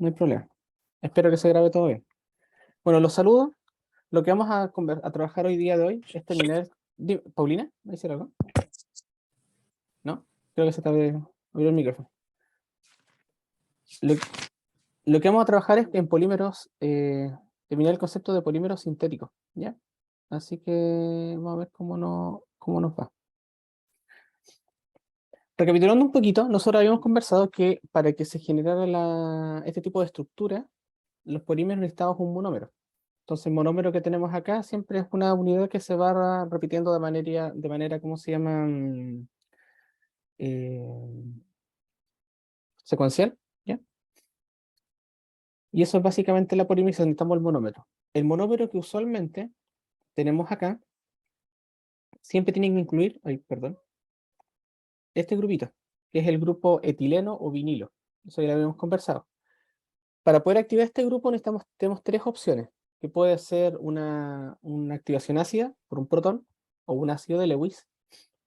no hay problema. Espero que se grabe todo bien. Bueno, los saludo. Lo que vamos a trabajar hoy día de hoy es terminar. ¿Paulina? ¿Me dice algo? ¿No? Creo que se te abrió el micrófono. Lo, lo que vamos a trabajar es en polímeros, terminar el concepto de polímeros sintéticos, ¿ya? Así que vamos a ver cómo nos va. Recapitulando un poquito, nosotros habíamos conversado que para que se generara este tipo de estructura, los polímeros necesitamos un monómero. Entonces, el monómero que tenemos acá siempre es una unidad que se va repitiendo de manera ¿cómo se llama? Eh, secuencial, ¿ya? Y eso es básicamente la polimerización, necesitamos el monómero. El monómero que usualmente tenemos acá, siempre tiene que incluir, ay, perdón, este grupito, que es el grupo etileno o vinilo. Eso ya lo habíamos conversado. Para poder activar este grupo tenemos tres opciones, que puede ser una activación ácida por un protón o un ácido de Lewis,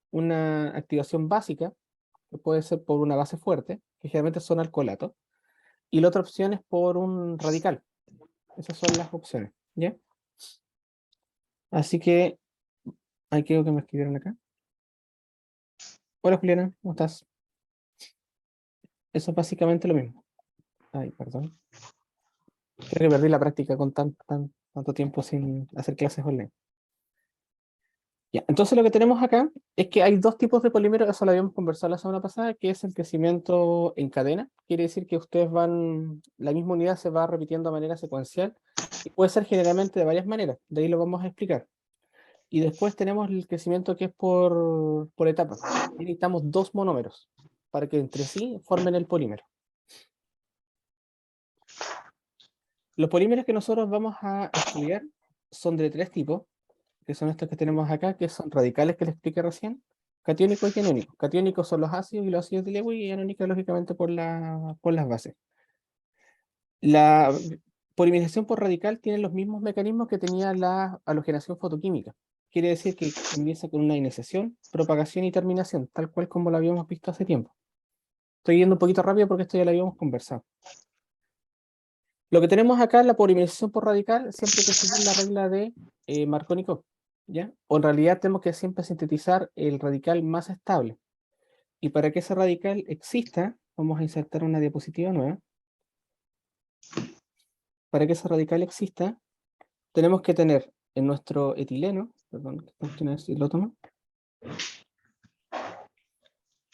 una activación básica, que puede ser por una base fuerte, que generalmente son alcoholatos, y la otra opción es por un radical. Esas son las opciones, ¿ya? Así que, ahí creo que me escribieron acá. Hola Juliana, ¿cómo estás? Eso es básicamente lo mismo. Ay, perdón. Creo que perdí la práctica con tanto tiempo sin hacer clases online. Ya, entonces lo que tenemos acá es que hay dos tipos de polímeros, eso lo habíamos conversado la semana pasada, que es el crecimiento en cadena. Quiere decir que la misma unidad se va repitiendo de manera secuencial y puede ser generalmente de varias maneras, de ahí lo vamos a explicar. Y después tenemos el crecimiento que es por etapas. Y necesitamos dos monómeros para que entre sí formen el polímero. Los polímeros que nosotros vamos a estudiar son de tres tipos, que son estos que tenemos acá, que son radicales que les expliqué recién, catiónicos y anónicos. Catiónicos son los ácidos y los ácidos de Lewis, y anónicas, lógicamente, por las bases. La polimerización por radical tiene los mismos mecanismos que tenía la halogenación fotoquímica. Quiere decir que comienza con una iniciación, propagación y terminación, tal cual como lo habíamos visto hace tiempo. Estoy yendo un poquito rápido porque esto ya lo habíamos conversado. Lo que tenemos acá es la polimerización por radical, siempre que seguir la regla de Marconi-Cook, ¿ya? O en realidad tenemos que siempre sintetizar el radical más estable. Y para que ese radical exista, vamos a insertar una diapositiva nueva. Para que ese radical exista, tenemos que tener en nuestro etileno, perdón, que esta cuestión es lo tomo,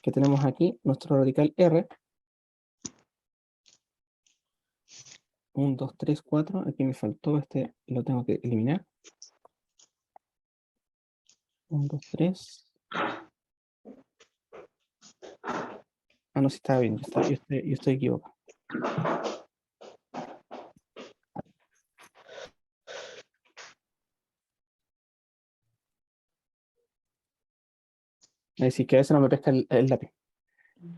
que tenemos aquí, nuestro radical R, 1, 2, 3, 4, aquí me faltó este, lo tengo que eliminar. 1, 2, 3. Ah, no, sí estaba bien, yo estoy equivocado. Es decir, que a veces no me pesca el lápiz.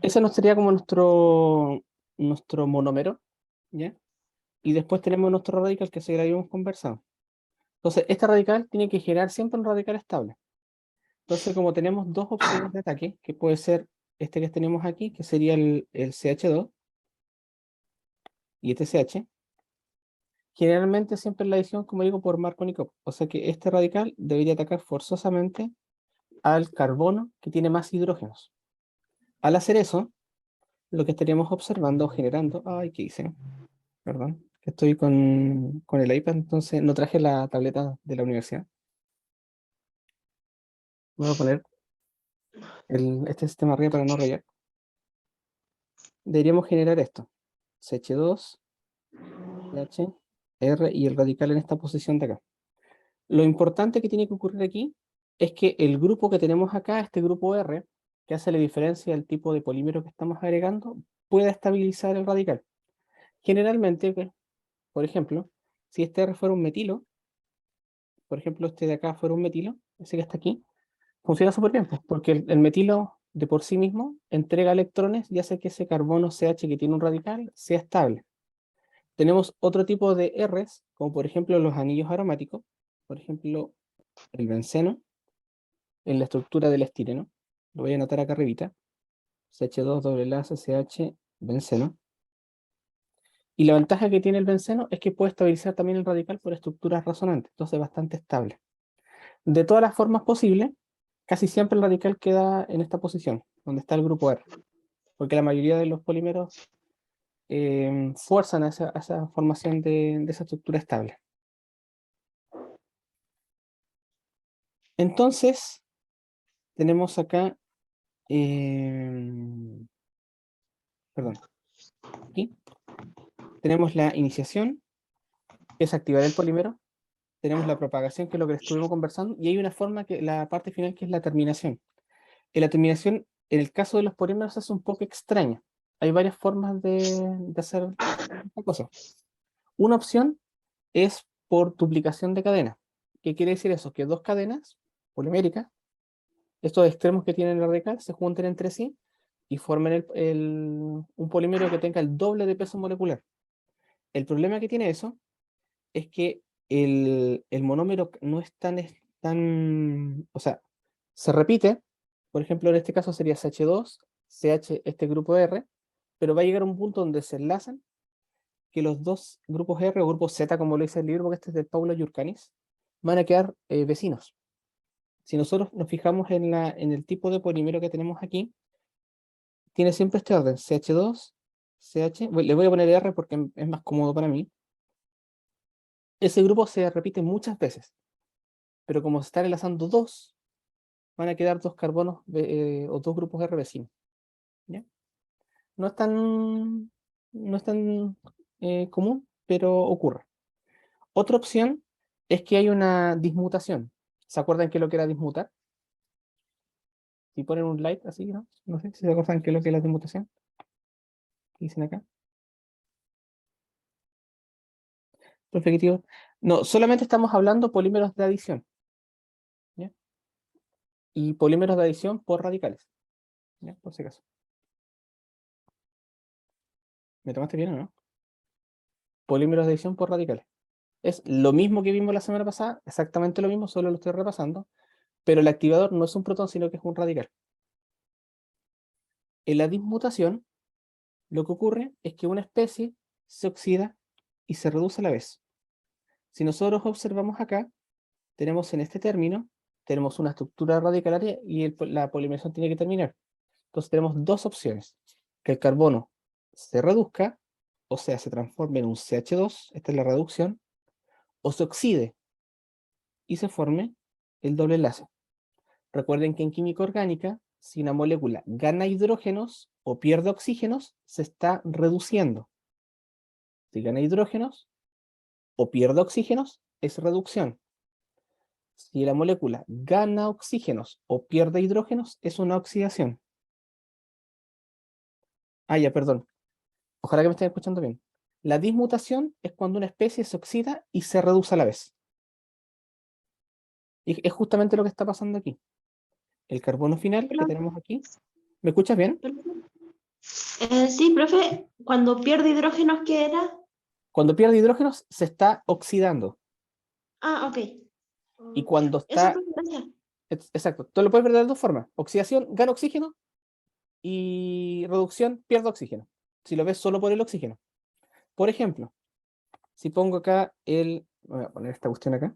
Ese no sería como nuestro monómero, ¿ya? Y después tenemos nuestro radical que se habíamos conversado. Entonces, este radical tiene que generar siempre un radical estable. Entonces, como tenemos dos opciones de ataque, que puede ser este que tenemos aquí, que sería el CH2 y este CH, generalmente siempre la adición, como digo, por Markovnikov. O sea que este radical debería atacar forzosamente al carbono que tiene más hidrógenos. Al hacer eso, lo que estaríamos observando, generando... Ay, ¿qué hice? Perdón, que estoy con el iPad, entonces no traje la tableta de la universidad. Voy a poner este sistema arriba para no rayar. Deberíamos generar esto. CH2, CH, R y el radical en esta posición de acá. Lo importante que tiene que ocurrir aquí es que el grupo que tenemos acá, este grupo R, que hace la diferencia del tipo de polímero que estamos agregando, pueda estabilizar el radical. Generalmente, por ejemplo, si este R fuera un metilo, por ejemplo, este de acá fuera un metilo, ese que está aquí, funciona súper bien, pues, porque el metilo de por sí mismo entrega electrones y hace que ese carbono CH que tiene un radical sea estable. Tenemos otro tipo de Rs, como por ejemplo los anillos aromáticos, por ejemplo el benceno, en la estructura del estireno, lo voy a anotar acá arribita, CH2 doble enlace CH benceno. Y la ventaja que tiene el benceno es que puede estabilizar también el radical por estructuras resonantes, entonces es bastante estable. De todas las formas posibles, casi siempre el radical queda en esta posición, donde está el grupo R, porque la mayoría de los polímeros fuerzan a esa formación de esa estructura estable. Entonces, tenemos acá, perdón, aquí tenemos la iniciación, que es activar el polímero, tenemos la propagación, que es lo que estuvimos conversando, y hay una forma, que la parte final, que es la terminación. En la terminación, en el caso de los polímeros, es un poco extraña. Hay varias formas de hacer esta cosa. Una opción es por duplicación de cadena. ¿Qué quiere decir eso? Que dos cadenas poliméricas, estos extremos que tienen el radical, se junten entre sí y formen un polímero que tenga el doble de peso molecular. El problema que tiene eso es que el monómero no es tan, o sea, se repite. Por ejemplo, en este caso sería CH2, CH, este grupo R, pero va a llegar a un punto donde se enlazan, que los dos grupos R, o grupos Z, como lo dice el libro, porque este es de Paula Yurkanis, van a quedar vecinos. Si nosotros nos fijamos en el tipo de polímero que tenemos aquí, tiene siempre este orden: CH2, CH, le voy a poner R porque es más cómodo para mí. Ese grupo se repite muchas veces, pero como se están enlazando dos, van a quedar dos carbonos o dos grupos R vecinos. ¿Ya? No es tan, no es tan común, pero ocurre. Otra opción es que hay una dismutación. ¿Se acuerdan qué es lo que era dismutar? Si ponen un like así, ¿no? No sé si se acuerdan qué es lo que es la dismutación. ¿Qué dicen acá? Perfectivo. No, solamente estamos hablando polímeros de adición. ¿Ya? Y polímeros de adición por radicales. ¿Ya? Por si acaso. ¿Me tomaste bien o no? Polímeros de adición por radicales. Es lo mismo que vimos la semana pasada, exactamente lo mismo, solo lo estoy repasando, pero el activador no es un protón, sino que es un radical. En la dismutación, lo que ocurre es que una especie se oxida y se reduce a la vez. Si nosotros observamos acá, tenemos en este término, tenemos una estructura radicalaria y la polimerización tiene que terminar. Entonces tenemos dos opciones: que el carbono se reduzca, o sea, se transforme en un CH2, esta es la reducción, o se oxide y se forme el doble enlace. Recuerden que en química orgánica, si una molécula gana hidrógenos o pierde oxígenos, se está reduciendo. Si gana hidrógenos o pierde oxígenos, es reducción. Si la molécula gana oxígenos o pierde hidrógenos, es una oxidación. Ah, ya, perdón. Ojalá que me estén escuchando bien. La dismutación es cuando una especie se oxida y se reduce a la vez. Y es justamente lo que está pasando aquí. El carbono final que tenemos aquí. ¿Me escuchas bien? Sí, profe, cuando pierde hidrógenos, ¿qué era? Cuando pierde hidrógenos, se está oxidando. Ah, ok. Y cuando Eso, está... profe, gracias. Exacto. Tú lo puedes ver de dos formas. Oxidación, gana oxígeno, y reducción, pierde oxígeno. Si lo ves solo por el oxígeno. Por ejemplo, si pongo acá voy a poner esta cuestión acá.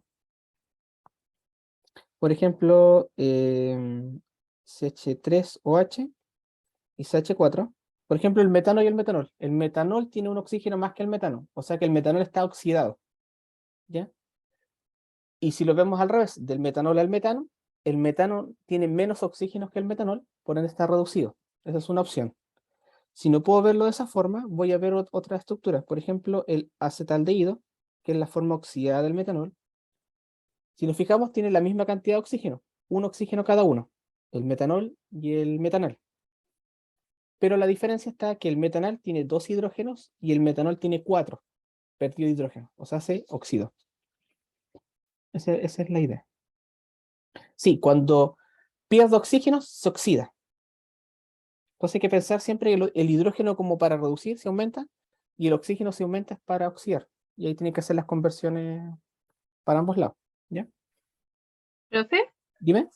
Por ejemplo, CH3OH y CH4. Por ejemplo, el metano y el metanol. El metanol tiene un oxígeno más que el metano. O sea que el metanol está oxidado. ¿Ya? Y si lo vemos al revés, del metanol al metano, el metano tiene menos oxígenos que el metanol, por ende está reducido. Esa es una opción. Si no puedo verlo de esa forma, voy a ver otra estructura. Por ejemplo, el acetaldehído, que es la forma oxidada del metanol. Si nos fijamos, tiene la misma cantidad de oxígeno, un oxígeno cada uno, el metanol y el metanal. Pero la diferencia está que el metanal tiene dos hidrógenos y el metanol tiene cuatro, perdió hidrógeno, o sea, se oxidó. Esa es la idea. Sí, cuando pierde oxígeno, se oxida. Entonces hay que pensar siempre que el hidrógeno, como para reducir, se aumenta, y el oxígeno se aumenta es para oxidar. Y ahí tiene que hacer las conversiones para ambos lados. ¿Ya? ¿Profe? Dime.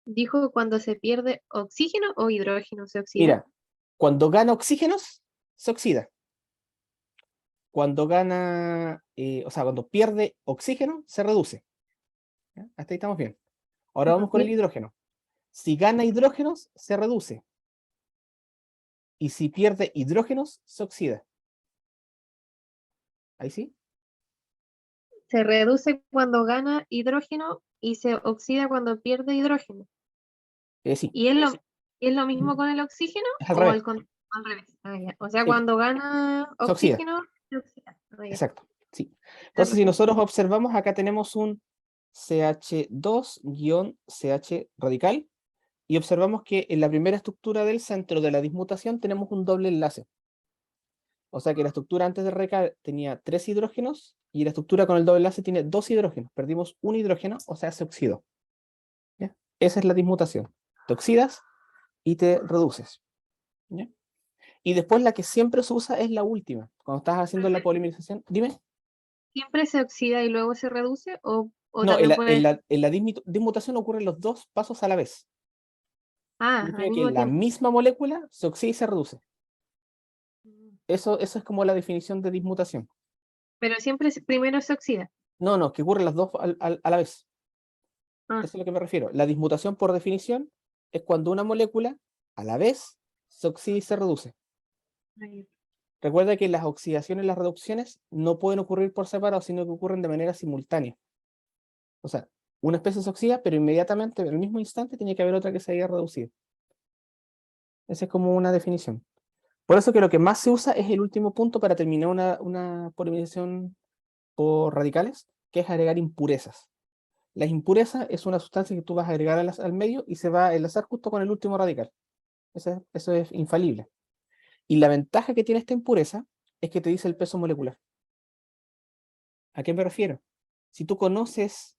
¿Dijo cuando se pierde oxígeno o hidrógeno se oxida? Mira, cuando gana oxígenos, se oxida. cuando gana, o sea, cuando pierde oxígeno, se reduce. ¿Ya? Hasta ahí estamos bien. Ahora vamos con el hidrógeno. Si gana hidrógenos, se reduce. Y si pierde hidrógenos, se oxida. ¿Ahí sí? Se reduce cuando gana hidrógeno y se oxida cuando pierde hidrógeno. Sí. ¿Y es lo mismo con el oxígeno Es al o revés. al revés? Ah, ya. O sea, Sí, cuando gana se oxida. oxígeno, se oxida. Ah, ya. Exacto. Sí. Ya, Entonces, si perfecto. nosotros observamos, acá tenemos un CH2-CH radical. Y observamos que en la primera estructura del centro de la dismutación tenemos un doble enlace. O sea que la estructura antes de radical tenía 3 hidrógenos y la estructura con el doble enlace tiene 2 hidrógenos. Perdimos un hidrógeno, o sea, se oxidó. ¿Ya? Esa es la dismutación. Te oxidas y te reduces. ¿Ya? Y después la que siempre se usa es la última. Cuando estás haciendo la polimerización, dime. ¿Siempre se oxida y luego se reduce? ¿O No, en también la, en puede...? la, en la dismutación ocurren los dos pasos a la vez. Ah, al Significa que mismo la tiempo. misma molécula se oxida y se reduce. Mm. Eso es como la definición de dismutación. Pero siempre primero se oxida. No, que ocurren las dos a la vez. Ah, Eso es a lo que me refiero. La dismutación, por definición, es cuando una molécula, a la vez, se oxida y se reduce. ahí. Recuerda que las oxidaciones y las reducciones no pueden ocurrir por separado, sino que ocurren de manera simultánea. O sea, una especie se oxida, pero inmediatamente, en el mismo instante, tiene que haber otra que se haya reducido. Esa es como una definición. Por eso que lo que más se usa es el último punto para terminar una polimerización por radicales, que es agregar impurezas. La impureza es una sustancia que tú vas a agregar al medio y se va a enlazar justo con el último radical. Eso es infalible. Y la ventaja que tiene esta impureza es que te dice el peso molecular. ¿A qué me refiero? Si tú conoces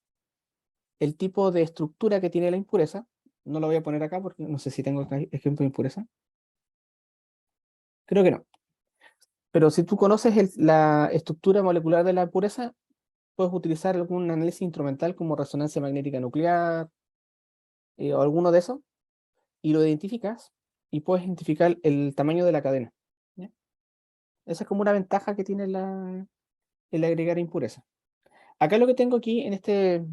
el tipo de estructura que tiene la impureza, no lo voy a poner acá porque no sé si tengo acá ejemplo de impureza. Creo que no. Pero si tú conoces la estructura molecular de la impureza, puedes utilizar algún análisis instrumental como resonancia magnética nuclear o alguno de esos y lo identificas y puedes identificar el tamaño de la cadena. ¿Ya? Esa es como una ventaja que tiene el agregar impureza. Acá lo que tengo aquí en este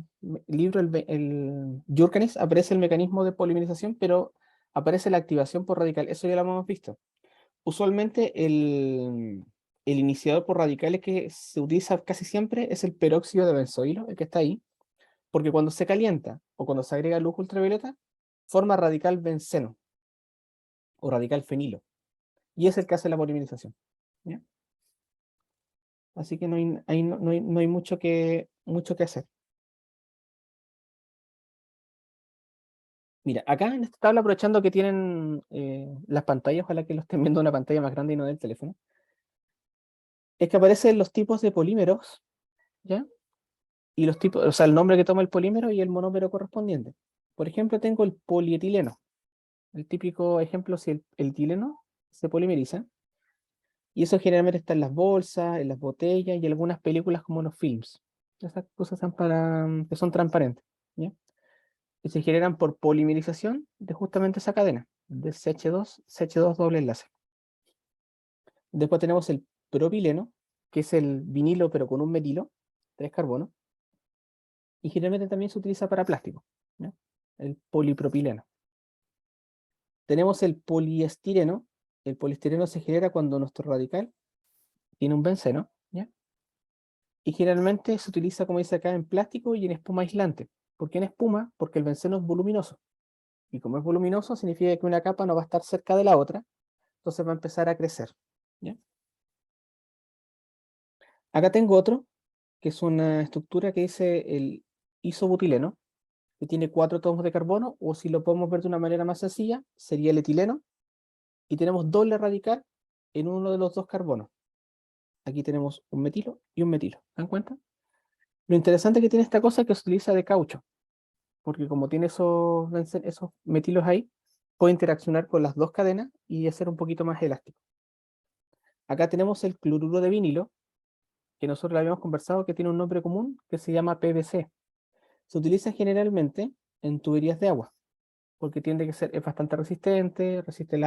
libro, el Jurkanis, aparece el mecanismo de polimerización, pero aparece la activación por radical. Eso ya lo hemos visto. Usualmente el iniciador por radicales que se utiliza casi siempre es el peróxido de benzoilo, el que está ahí, porque cuando se calienta o cuando se agrega luz ultravioleta, forma radical benceno o radical fenilo. Y es el que hace la polimerización. ¿Ya? Así que no hay mucho que hacer. Mira, acá en esta tabla, aprovechando que tienen las pantallas, ojalá que lo estén viendo en una pantalla más grande y no del teléfono, es que aparecen los tipos de polímeros, ¿ya? Y los tipos, o sea, el nombre que toma el polímero y el monómero correspondiente. Por ejemplo, tengo el polietileno. El típico ejemplo, si el etileno se polimeriza, y eso generalmente está en las bolsas, en las botellas y en algunas películas como los films. Esas cosas son que son transparentes, ¿ya? Y se generan por polimerización de justamente esa cadena, de CH2 doble enlace. Después tenemos el propileno, que es el vinilo pero con un metilo, 3 carbonos, y generalmente también se utiliza para plástico, ¿ya? El polipropileno. Tenemos el poliestireno. El poliestireno se genera cuando nuestro radical tiene un benceno, ¿ya? Y generalmente se utiliza, como dice acá, en plástico y en espuma aislante. ¿Por qué en espuma? Porque el benceno es voluminoso. Y como es voluminoso, significa que una capa no va a estar cerca de la otra, entonces va a empezar a crecer, ¿ya? Acá tengo otro, que es una estructura que dice el isobutileno, que tiene 4 átomos de carbono, o si lo podemos ver de una manera más sencilla, sería el etileno, y tenemos doble radical en uno de los dos carbonos. Aquí tenemos un metilo y un metilo. ¿Se dan cuenta? Lo interesante que tiene esta cosa es que se utiliza de caucho, porque como tiene esos metilos ahí, puede interaccionar con las dos cadenas y hacer un poquito más elástico. Acá tenemos el cloruro de vinilo, que nosotros lo habíamos conversado, que tiene un nombre común que se llama PVC. Se utiliza generalmente en tuberías de agua, porque tiende que ser, es bastante resistente, resiste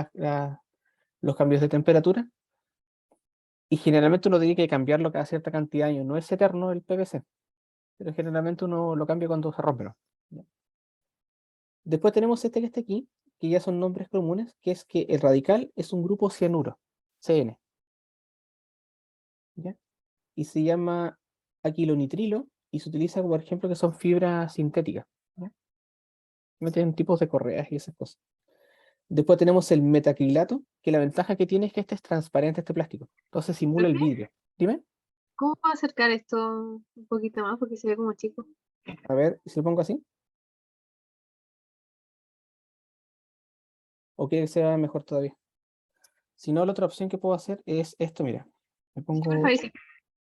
los cambios de temperatura, Y generalmente uno tiene que cambiarlo cada cierta cantidad de años. No es eterno el PVC, pero generalmente uno lo cambia cuando se rompe, ¿no? ¿Ya? Después tenemos este que está aquí, que ya son nombres comunes, que es que el radical es un grupo cianuro, CN, ¿ya? Y se llama aquilonitrilo y se utiliza, por ejemplo, que son fibras sintéticas, ¿ya? Meten tipos de correas y esas cosas. Después tenemos el metacrilato, que la ventaja que tiene es que este es transparente, este plástico. Entonces simula el ¿Profe? vidrio. Dime, ¿Cómo puedo acercar esto un poquito más? Porque se ve como chico. a ver si lo pongo así. ¿O quiere que sea mejor todavía? Si no, la otra opción que puedo hacer es esto, mira. Le Sí, profe, pongo ahí sí.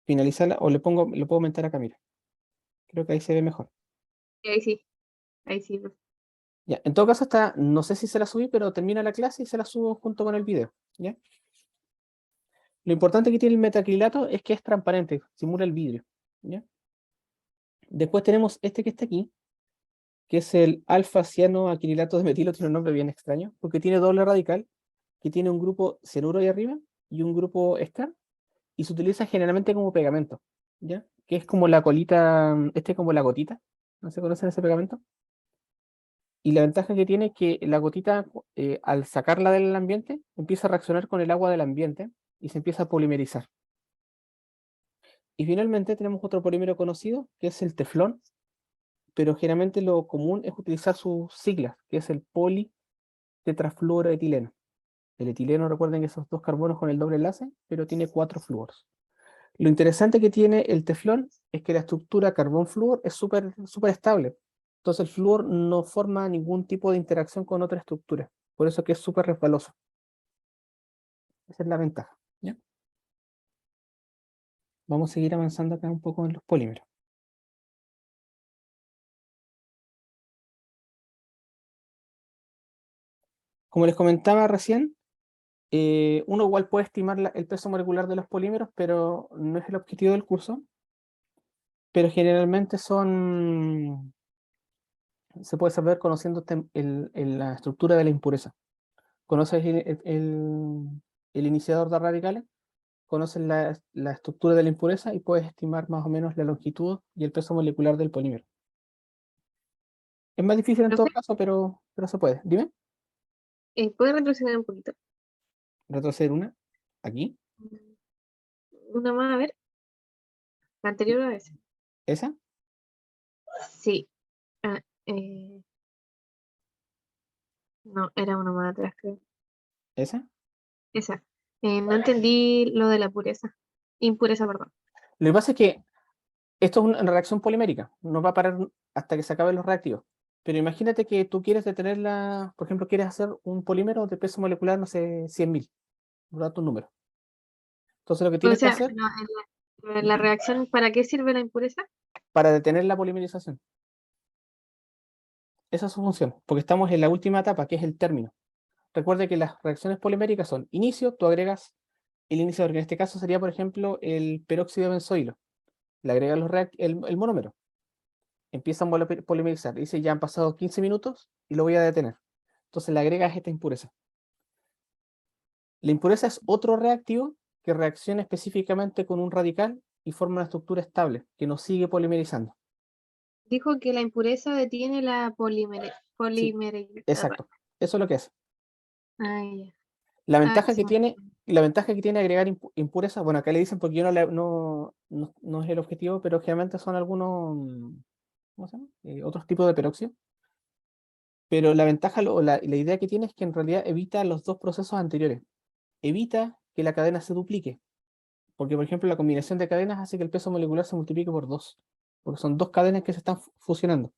finalizarla o lo puedo aumentar acá, mira. Creo que ahí se ve mejor. Ahí sí. Ahí sí, profe. Ya, en todo caso está, no sé si se la subí, pero termina la clase y se la subo junto con el video, ¿ya? Lo importante que tiene el metacrilato es que es transparente, simula el vidrio, ¿ya? Después tenemos este que está aquí, que es el alfa-cianoacrilato de metilo, tiene un nombre bien extraño, porque tiene doble radical, que tiene un grupo cianuro ahí arriba y un grupo ester, y se utiliza generalmente como pegamento, ¿ya? Que es como la colita, este es como la gotita, ¿no se conocen ese pegamento? Y la ventaja que tiene es que la gotita, al sacarla del ambiente, empieza a reaccionar con el agua del ambiente y se empieza a polimerizar. Y finalmente tenemos otro polímero conocido, que es el teflón, pero generalmente lo común es utilizar sus siglas, que es el politetrafluoroetileno. El etileno, recuerden que esos dos carbonos con el doble enlace, pero tiene 4 flúoros. Lo interesante que tiene el teflón es que la estructura carbón-flúor es súper estable. Entonces el flúor no forma ningún tipo de interacción con otra estructura. Por eso que es súper resbaloso. Esa es la ventaja, ¿ya? Vamos a seguir avanzando acá un poco en los polímeros. Como les comentaba recién, uno igual puede estimar el peso molecular de los polímeros, pero no es el objetivo del curso. Pero generalmente se puede saber conociendo la estructura de la impureza. ¿Conoces el iniciador de radicales? Conoces la estructura de la impureza y puedes estimar más o menos la longitud y el peso molecular del polímero. Es más difícil en todo Profe, caso, pero se puede. Dime, ¿puede retroceder un poquito? retroceder una, aquí, Una más, a ver. La anterior a esa. esa, Sí. Ah, eh, no, era una más atrás, creo. esa. Esa. No entendí lo de la pureza. Impureza, perdón. Lo que pasa es que esto es una reacción polimérica, no va a parar hasta que se acaben los reactivos. Pero imagínate que tú quieres detenerla, por ejemplo, quieres hacer un polímero de peso molecular, no sé, 100.000, por darte un número. Entonces lo que O tienes que sea, hacer la reacción, ¿para qué sirve la impureza? para detener la polimerización, esa es su función, porque estamos en la última etapa, que es el término. Recuerde que las reacciones poliméricas son inicio, tú agregas el iniciador, que en este caso sería, por ejemplo, el peróxido de benzoilo. Le agregas el monómero, empieza a polimerizar. Dice, ya han pasado 15 minutos y lo voy a detener. Entonces le agregas esta impureza. La impureza es otro reactivo que reacciona específicamente con un radical y forma una estructura estable que nos sigue polimerizando. Dijo que la impureza detiene la Sí, polimerizada. exacto. Eso es lo que es. Ah, ya. La Ah, ventaja que sí. tiene, la ventaja que tiene agregar impureza, bueno, acá le dicen porque yo no es el objetivo, pero generalmente son algunos, ¿cómo se llama? Otros tipos de peróxido. Pero la ventaja o la idea que tiene es que en realidad evita los dos procesos anteriores. Evita que la cadena se duplique. Porque, por ejemplo, la combinación de cadenas hace que el peso molecular se multiplique por 2. Porque son dos cadenas que se están fusionando.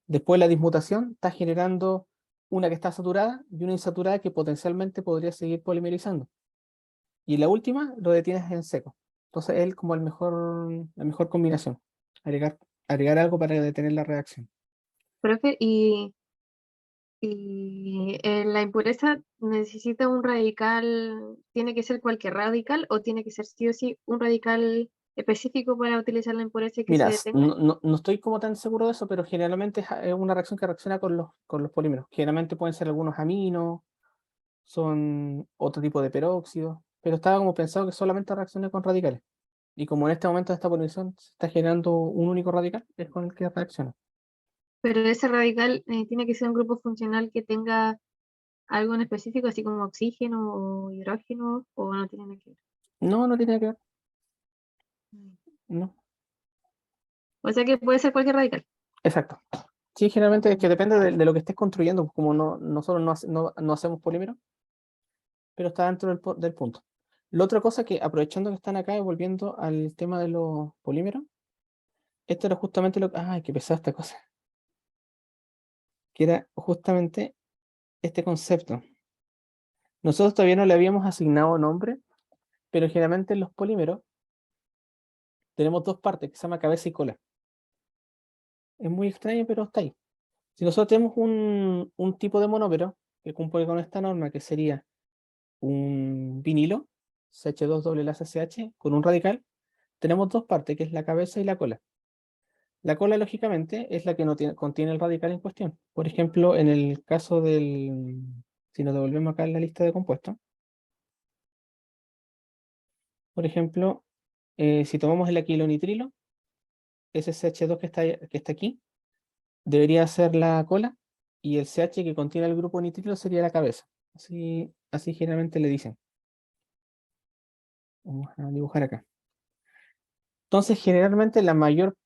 Después la dismutación está generando una que está saturada y una insaturada que potencialmente podría seguir polimerizando. Y la última lo detienes en seco. Entonces es como la mejor combinación. Agregar, agregar algo para detener la reacción. Profe, y la impureza necesita un radical, ¿tiene que ser cualquier radical o tiene que ser sí o sí un radical específico para utilizar la impureza y que se Mira, detenga? no estoy como tan seguro de eso, pero generalmente es una reacción que reacciona con los polímeros. Generalmente pueden ser algunos aminos, son otro tipo de peróxido. pero estaba como pensado que solamente reaccione con radicales. Y como en este momento de esta polinización se está generando un único radical, es con el que reacciona. Pero ese radical tiene que ser un grupo funcional que tenga algo en específico, así como oxígeno o hidrógeno, o no tiene nada que ver. No, no tiene nada que ver. No, O sea que puede ser cualquier radical. exacto. Sí, generalmente es que depende de lo que estés construyendo, como nosotros no hacemos polímeros, pero está dentro del punto. La otra cosa que, aprovechando que están acá y volviendo al tema de los polímeros, esto era justamente lo que... ¡Ay, qué pesada esta cosa! Que era justamente este concepto. Nosotros todavía no le habíamos asignado nombre, pero generalmente en los polímeros tenemos dos partes que se llama cabeza y cola. Es muy extraño, pero está ahí. Si nosotros tenemos un tipo de monómero que cumple con esta norma, que sería un vinilo, CH2 doble enlace CH, con un radical, tenemos dos partes, que es la cabeza y la cola. La cola, lógicamente, es la que no contiene el radical en cuestión. Por ejemplo, en el caso del... Si nos devolvemos acá en la lista de compuestos, por ejemplo, si tomamos el aquilonitrilo, ese CH2 que está aquí, debería ser la cola, y el CH que contiene el grupo nitrilo sería la cabeza. Así generalmente le dicen. Vamos a dibujar acá. Entonces, generalmente la mayor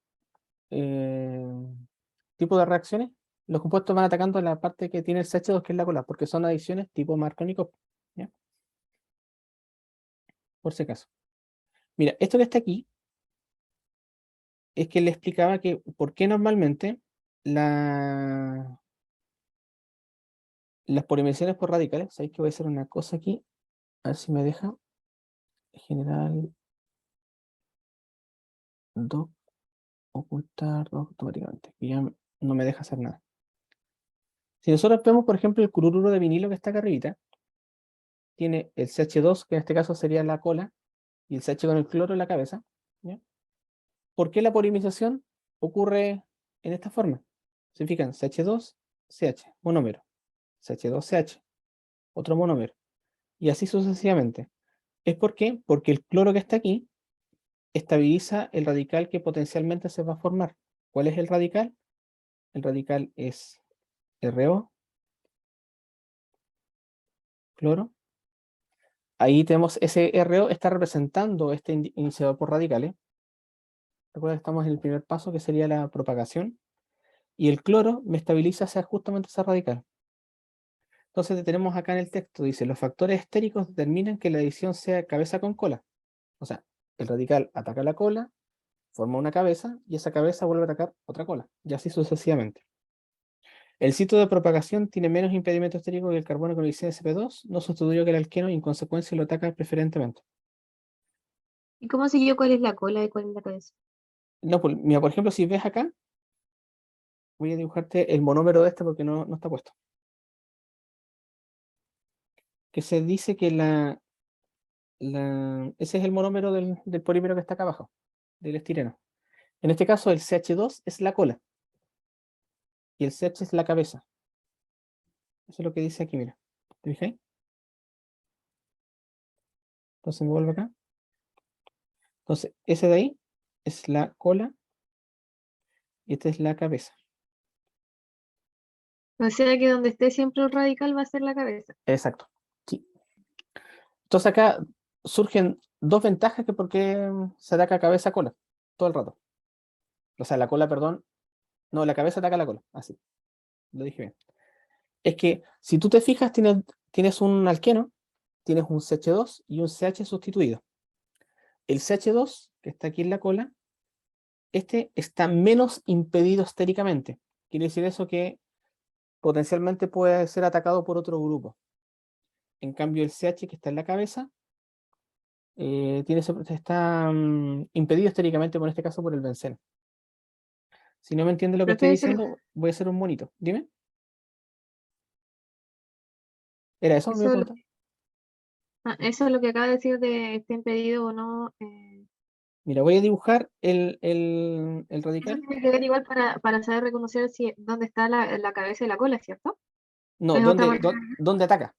eh, tipo de reacciones, los compuestos van atacando la parte que tiene el CH2, que es la cola, porque son adiciones tipo Marconi-Cope, ¿ya? Por si acaso. Mira, esto que está aquí es que le explicaba que por qué normalmente las polimerizaciones por radicales, sabéis que voy a hacer una cosa aquí, a ver si me deja general doc ocultar doc automáticamente, que ya no me deja hacer nada. Si nosotros vemos, por ejemplo, el cloruro de vinilo que está acá arribita, tiene el CH2, que en este caso sería la cola, y el CH con el cloro en la cabeza, ¿ya? ¿Por qué la polimerización ocurre en esta forma? Se fijan, CH2, CH, monómero, CH2, CH, otro monómero, y así sucesivamente. ¿Es por qué? Porque el cloro que está aquí estabiliza el radical que potencialmente se va a formar. ¿Cuál es el radical? El radical es RO, cloro. Ahí tenemos ese RO, está representando este iniciador por radicales. Recuerda que estamos en el primer paso, que sería la propagación. Y el cloro me estabiliza justamente esa radical. Entonces tenemos acá en el texto, dice, los factores estéricos determinan que la adición sea cabeza con cola. O sea, el radical ataca la cola, forma una cabeza, y esa cabeza vuelve a atacar otra cola, y así sucesivamente. El sitio de propagación tiene menos impedimento estérico que el carbono con el sp2, no sustituyó que el alqueno y en consecuencia lo ataca preferentemente. ¿Y cómo sé yo cuál es la cola y cuál es la cabeza? No, mira, por ejemplo, si ves acá, voy a dibujarte el monómero de este porque no está puesto. Que se dice que ese es el monómero del polímero que está acá abajo, del estireno. En este caso, el CH2 es la cola y el CH es la cabeza. Eso es lo que dice aquí, mira. ¿Te fijáis? Entonces me vuelvo acá. Entonces, ese de ahí es la cola y esta es la cabeza. O sea que donde esté siempre un radical va a ser la cabeza. Exacto. Sí. Entonces acá surgen dos ventajas que por qué se ataca cabeza-cola todo el rato. O sea, la cola, perdón. No, la cabeza ataca la cola. Así. Lo dije bien. Es que si tú te fijas, tienes un alqueno, tienes un CH2 y un CH sustituido. El CH2, que está aquí en la cola, este está menos impedido estéricamente. Quiere decir eso que potencialmente puede ser atacado por otro grupo. En cambio, el CH que está en la cabeza está impedido estéricamente, por este caso, por el benceno. Si no me entiende lo que estoy Profe, diciendo, voy a hacer un monito. Dime. ¿Era eso mi pregunta? eso es lo que acaba de decir de esté impedido o no. Mira, voy a dibujar el Eso radical. tiene que ver igual para saber reconocer si dónde está la cabeza y la cola, ¿cierto? No, Es otra ¿dónde, manera. dónde ataca?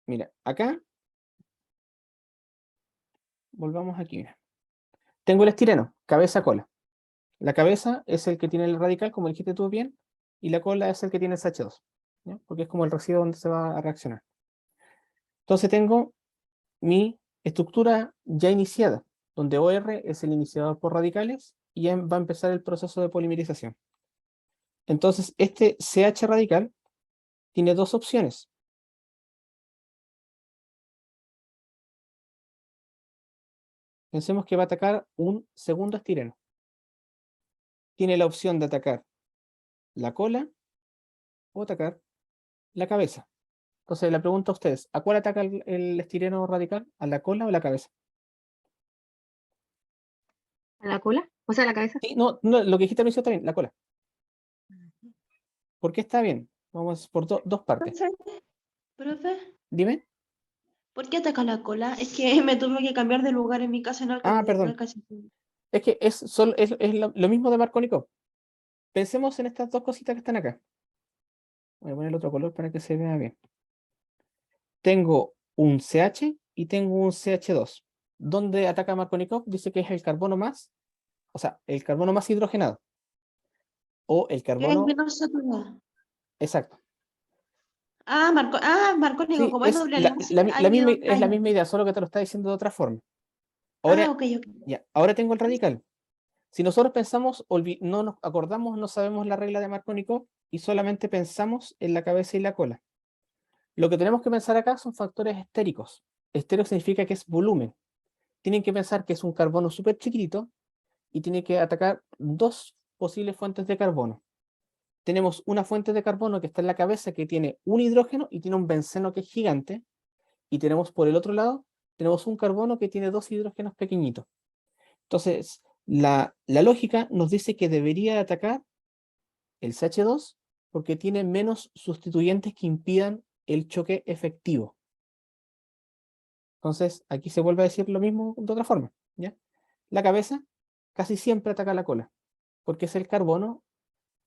Mira, acá, volvamos aquí, mira. Tengo el estireno, cabeza-cola. La cabeza es el que tiene el radical, como dijiste tú bien, y la cola es el que tiene el CH2, ¿ya? Porque es como el residuo donde se va a reaccionar. Entonces tengo mi estructura ya iniciada, donde OR es el iniciador por radicales y ya va a empezar el proceso de polimerización. Entonces, este CH radical tiene dos opciones. Pensemos que va a atacar un segundo estireno. Tiene la opción de atacar la cola o atacar la cabeza. Entonces, la pregunta a ustedes, ¿a cuál ataca el estireno radical? ¿A la cola o la cabeza? ¿A la cola? O sea, a la cabeza. Sí, no, no, lo que dijiste al inicio está bien, la cola. ¿Por qué está bien? Vamos por dos partes. Profe, Dime. ¿por qué ataca la cola? Es que me tuve que cambiar de lugar en mi casa y no Ah, no perdón. alcancé. Es que es lo mismo de Marcónico. Pensemos en estas dos cositas que están acá. Voy a poner otro color para que se vea bien. Tengo un CH y tengo un CH2. ¿Dónde ataca Marcónico? Dice que es el carbono más, o sea, el carbono más hidrogenado. O el ¿Qué es carbono, menos saturado? exacto. Marcónico, Sí, como es doble es la ahí. misma idea, solo que te lo está diciendo de otra forma. Ah, Ahora, ok, ok. ya, ahora tengo el radical. Si nosotros pensamos, no nos acordamos, no sabemos la regla de Marcónico y solamente pensamos en la cabeza y la cola. Lo que tenemos que pensar acá son factores estéricos. Estéreo significa que es volumen. Tienen que pensar que es un carbono súper chiquitito y tiene que atacar dos posibles fuentes de carbono. Tenemos una fuente de carbono que está en la cabeza que tiene un hidrógeno y tiene un benceno que es gigante. Y tenemos por el otro lado, tenemos un carbono que tiene dos hidrógenos pequeñitos. Entonces, la lógica nos dice que debería atacar el CH2 porque tiene menos sustituyentes que impidan el choque efectivo. Entonces, aquí se vuelve a decir lo mismo de otra forma, ¿ya? La cabeza casi siempre ataca la cola, porque es el carbono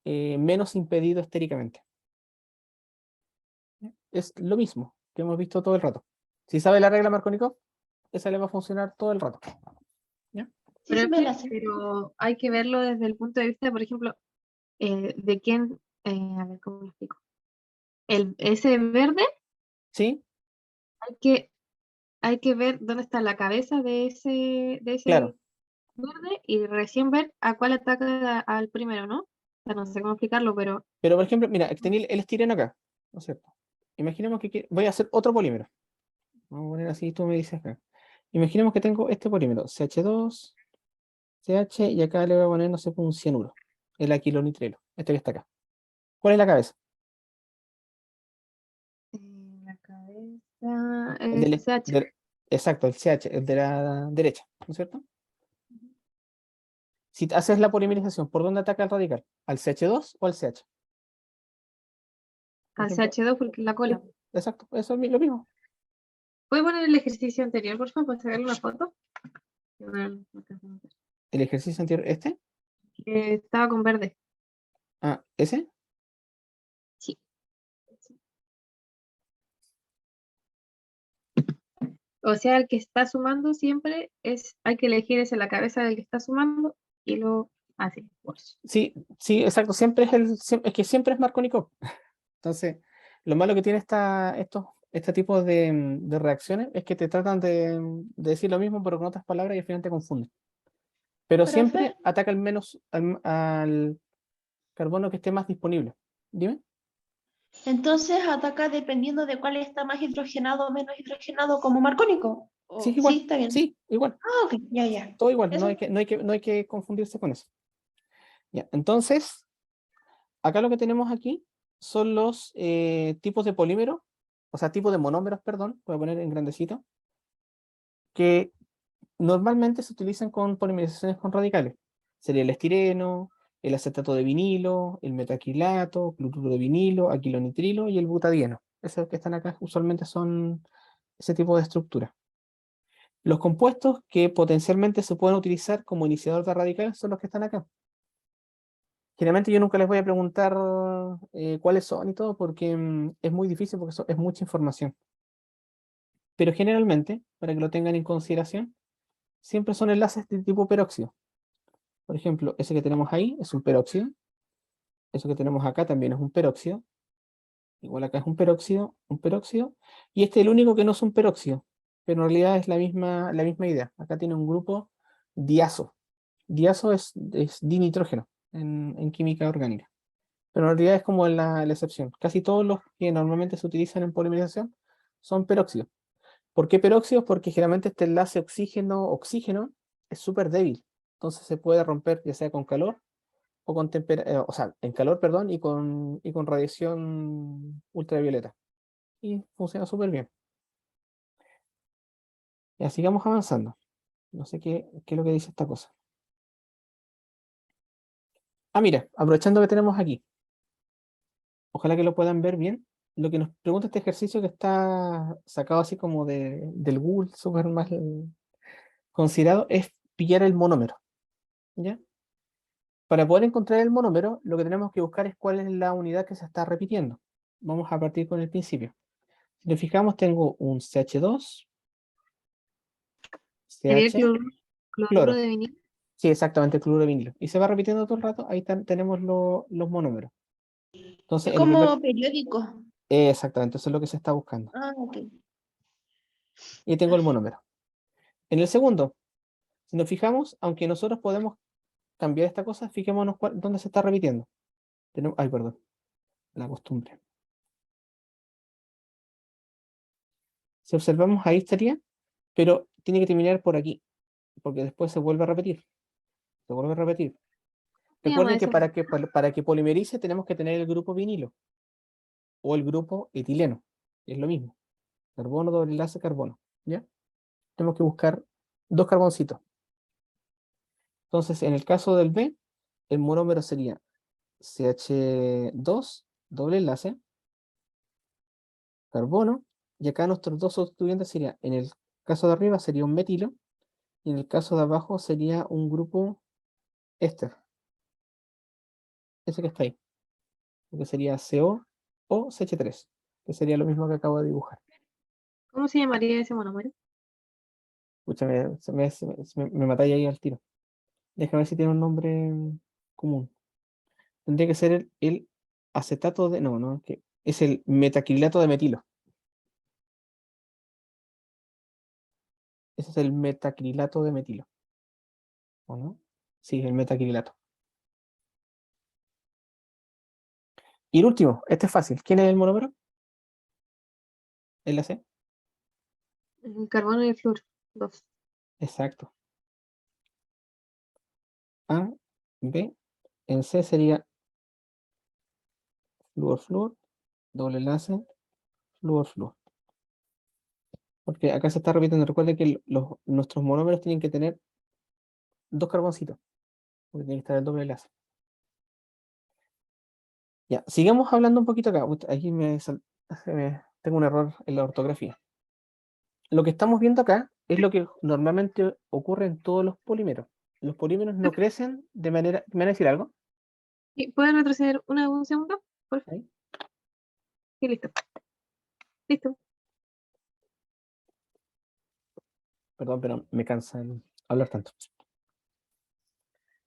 menos impedido estéricamente. ¿Ya? Es lo mismo que hemos visto todo el rato. Si sabe la regla Marcónico, esa le va a funcionar todo el rato. ¿Ya? Sí, sí, me la Profe, sé. pero hay que verlo desde el punto de vista, por ejemplo, de quién, a ver, ¿cómo lo explico? Ese verde, ¿Sí? hay que, hay que ver dónde está la cabeza de ese Claro. verde y recién ver a cuál ataca al primero, ¿no? O sea, no sé cómo explicarlo, pero Pero, por ejemplo, mira, tenía el estireno acá, ¿no es cierto? Imaginemos que voy a hacer otro polímero. Vamos a poner así, tú me dices acá. Imaginemos que tengo este polímero, CH2, CH, y acá le voy a poner, no sé, un cianuro, el aquilonitrilo, este que está acá. ¿Cuál es la cabeza? la cabeza, El del, CH. exacto, el CH, el de la derecha, ¿no es cierto? Si haces la polimerización, ¿por dónde ataca el radical? ¿Al CH2 o al CH? Por Al ejemplo, CH2 porque es la cola. exacto, eso es lo mismo. ¿Puedes poner el ejercicio anterior, por favor, para sacarle una foto? No, no alcanzo a ver. El ejercicio anterior, ¿este? Estaba con verde. Ah, ¿ese? Sí. O sea, el que está sumando siempre hay que elegir ese la cabeza del que está sumando y lo así. Pues. Sí, sí, exacto, es que siempre es Marcónico. Entonces, lo malo que tiene este tipo de reacciones es que te tratan de decir lo mismo, pero con otras palabras y al final te confunden. Pero Profe, siempre ataca al menos al carbono que esté más disponible. Dime. entonces ataca dependiendo de cuál está más hidrogenado o menos hidrogenado como Marcónico. Sí, Oh, sí, igual. está bien. Sí, igual. Ah, ok, ya, ya. Todo igual. Eso. No hay que confundirse con eso. Ya, entonces, acá lo que tenemos aquí son los tipos de polímero, o sea, tipos de monómeros, perdón, voy a poner en grandecito, que normalmente se utilizan con polimerizaciones con radicales. Sería el estireno, el acetato de vinilo, el metacrilato, cloruro de vinilo, aquilonitrilo y el butadieno. Esos que están acá usualmente son ese tipo de estructura. Los compuestos que potencialmente se pueden utilizar como iniciador de radicales son los que están acá. Generalmente yo nunca les voy a preguntar cuáles son y todo porque es muy difícil porque es mucha información. Pero generalmente, para que lo tengan en consideración, siempre son enlaces de tipo peróxido. Por ejemplo, ese que tenemos ahí es un peróxido. Eso que tenemos acá también es un peróxido. Igual acá es un peróxido. Y este es el único que no es un peróxido. Pero en realidad es la misma idea. Acá tiene un grupo diazo. Diazo es dinitrógeno en química orgánica. Pero en realidad es como la excepción. Casi todos los que normalmente se utilizan en polimerización son peróxidos. ¿Por qué peróxidos? Porque generalmente este enlace oxígeno-oxígeno es súper débil. Entonces se puede romper ya sea con calor o con o sea, en calor, perdón, y con radiación ultravioleta. Y funciona súper bien. Ya sigamos avanzando. No sé qué es lo que dice esta cosa. Ah, mira, aprovechando que tenemos aquí. Ojalá que lo puedan ver bien. Lo que nos pregunta este ejercicio que está sacado así como del Google, súper mal considerado, es pillar el monómero. ¿Ya? Para poder encontrar el monómero, lo que tenemos que buscar es cuál es la unidad que se está repitiendo. Vamos a partir con el principio. Si nos fijamos, tengo un CH2, Sería el CH, cloruro cloro. de vinilo. Sí, exactamente, el cloruro de vinilo. Y se va repitiendo todo el rato, ahí tenemos los monómeros. Entonces, Es en el primer... como periódico. Exactamente, eso es lo que se está buscando. Ah, ok. Y tengo el monómero. En el segundo, si nos fijamos, aunque nosotros podemos cambiar esta cosa, fijémonos dónde se está repitiendo. Ay, perdón, la costumbre. Si observamos, ahí estaría, pero tiene que terminar por aquí, porque después se vuelve a repetir. Se vuelve a repetir. Se llama Recuerden que eso. para que polimerice tenemos que tener el grupo vinilo o el grupo etileno. Es lo mismo. Carbono, doble enlace, carbono. ¿Ya? Tenemos que buscar dos carboncitos. Entonces, en el caso del B, el monómero sería CH2, doble enlace, carbono, y acá nuestros dos sustituyentes serían, en el caso de arriba sería un metilo, y en el caso de abajo sería un grupo éster, ese que está ahí, que sería CO o CH3, que sería lo mismo que acabo de dibujar. ¿Cómo se llamaría ese monómero? Escúchame, me matáis ahí al tiro. Déjame ver si tiene un nombre común. Tendría que ser el acetato de... No, no, que es el metacrilato de metilo. Ese es el metacrilato de metilo. ¿O no? Sí, el metacrilato. Y el último, este es fácil. ¿Quién es el monómero? ¿El AC? El carbono y el flúor. Dos. Exacto. A, B. En C sería flúor-flúor, doble enlace, flúor-flúor. Porque acá se está repitiendo. Recuerden que nuestros monómeros tienen que tener dos carboncitos. Porque tiene que estar el doble enlace. Ya, sigamos hablando un poquito acá. Aquí tengo un error en la ortografía. Lo que estamos viendo acá es lo que normalmente ocurre en todos los polímeros. Los polímeros no crecen de manera... ¿Me van a decir algo? ¿Y ¿pueden retroceder un segundo? Por favor. Ahí. Sí, listo. Listo. Perdón, pero me cansa hablar tanto.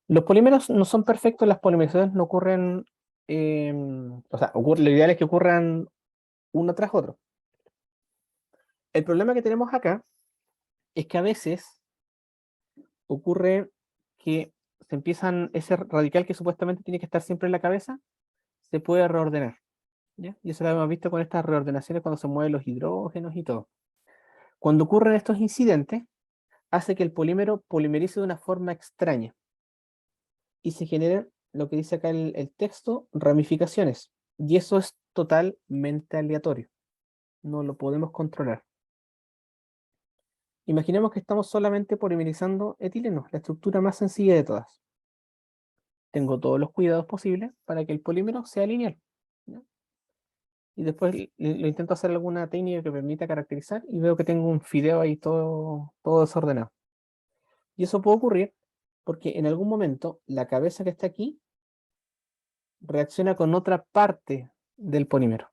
Los polímeros no son perfectos, las polimerizaciones no ocurren, o sea, lo ideal es que ocurran uno tras otro. El problema que tenemos acá es que a veces ocurre que ese radical que supuestamente tiene que estar siempre en la cabeza, se puede reordenar. ¿Ya? Y eso lo hemos visto con estas reordenaciones cuando se mueven los hidrógenos y todo. Cuando ocurren estos incidentes, hace que el polímero polimerice de una forma extraña y se generen lo que dice acá el texto, ramificaciones. Y eso es totalmente aleatorio. No lo podemos controlar. Imaginemos que estamos solamente polimerizando etileno, la estructura más sencilla de todas. Tengo todos los cuidados posibles para que el polímero sea lineal. ¿Ya? Y después lo intento hacer alguna técnica que permita caracterizar y veo que tengo un fideo ahí todo desordenado. Y eso puede ocurrir porque en algún momento la cabeza que está aquí reacciona con otra parte del polímero.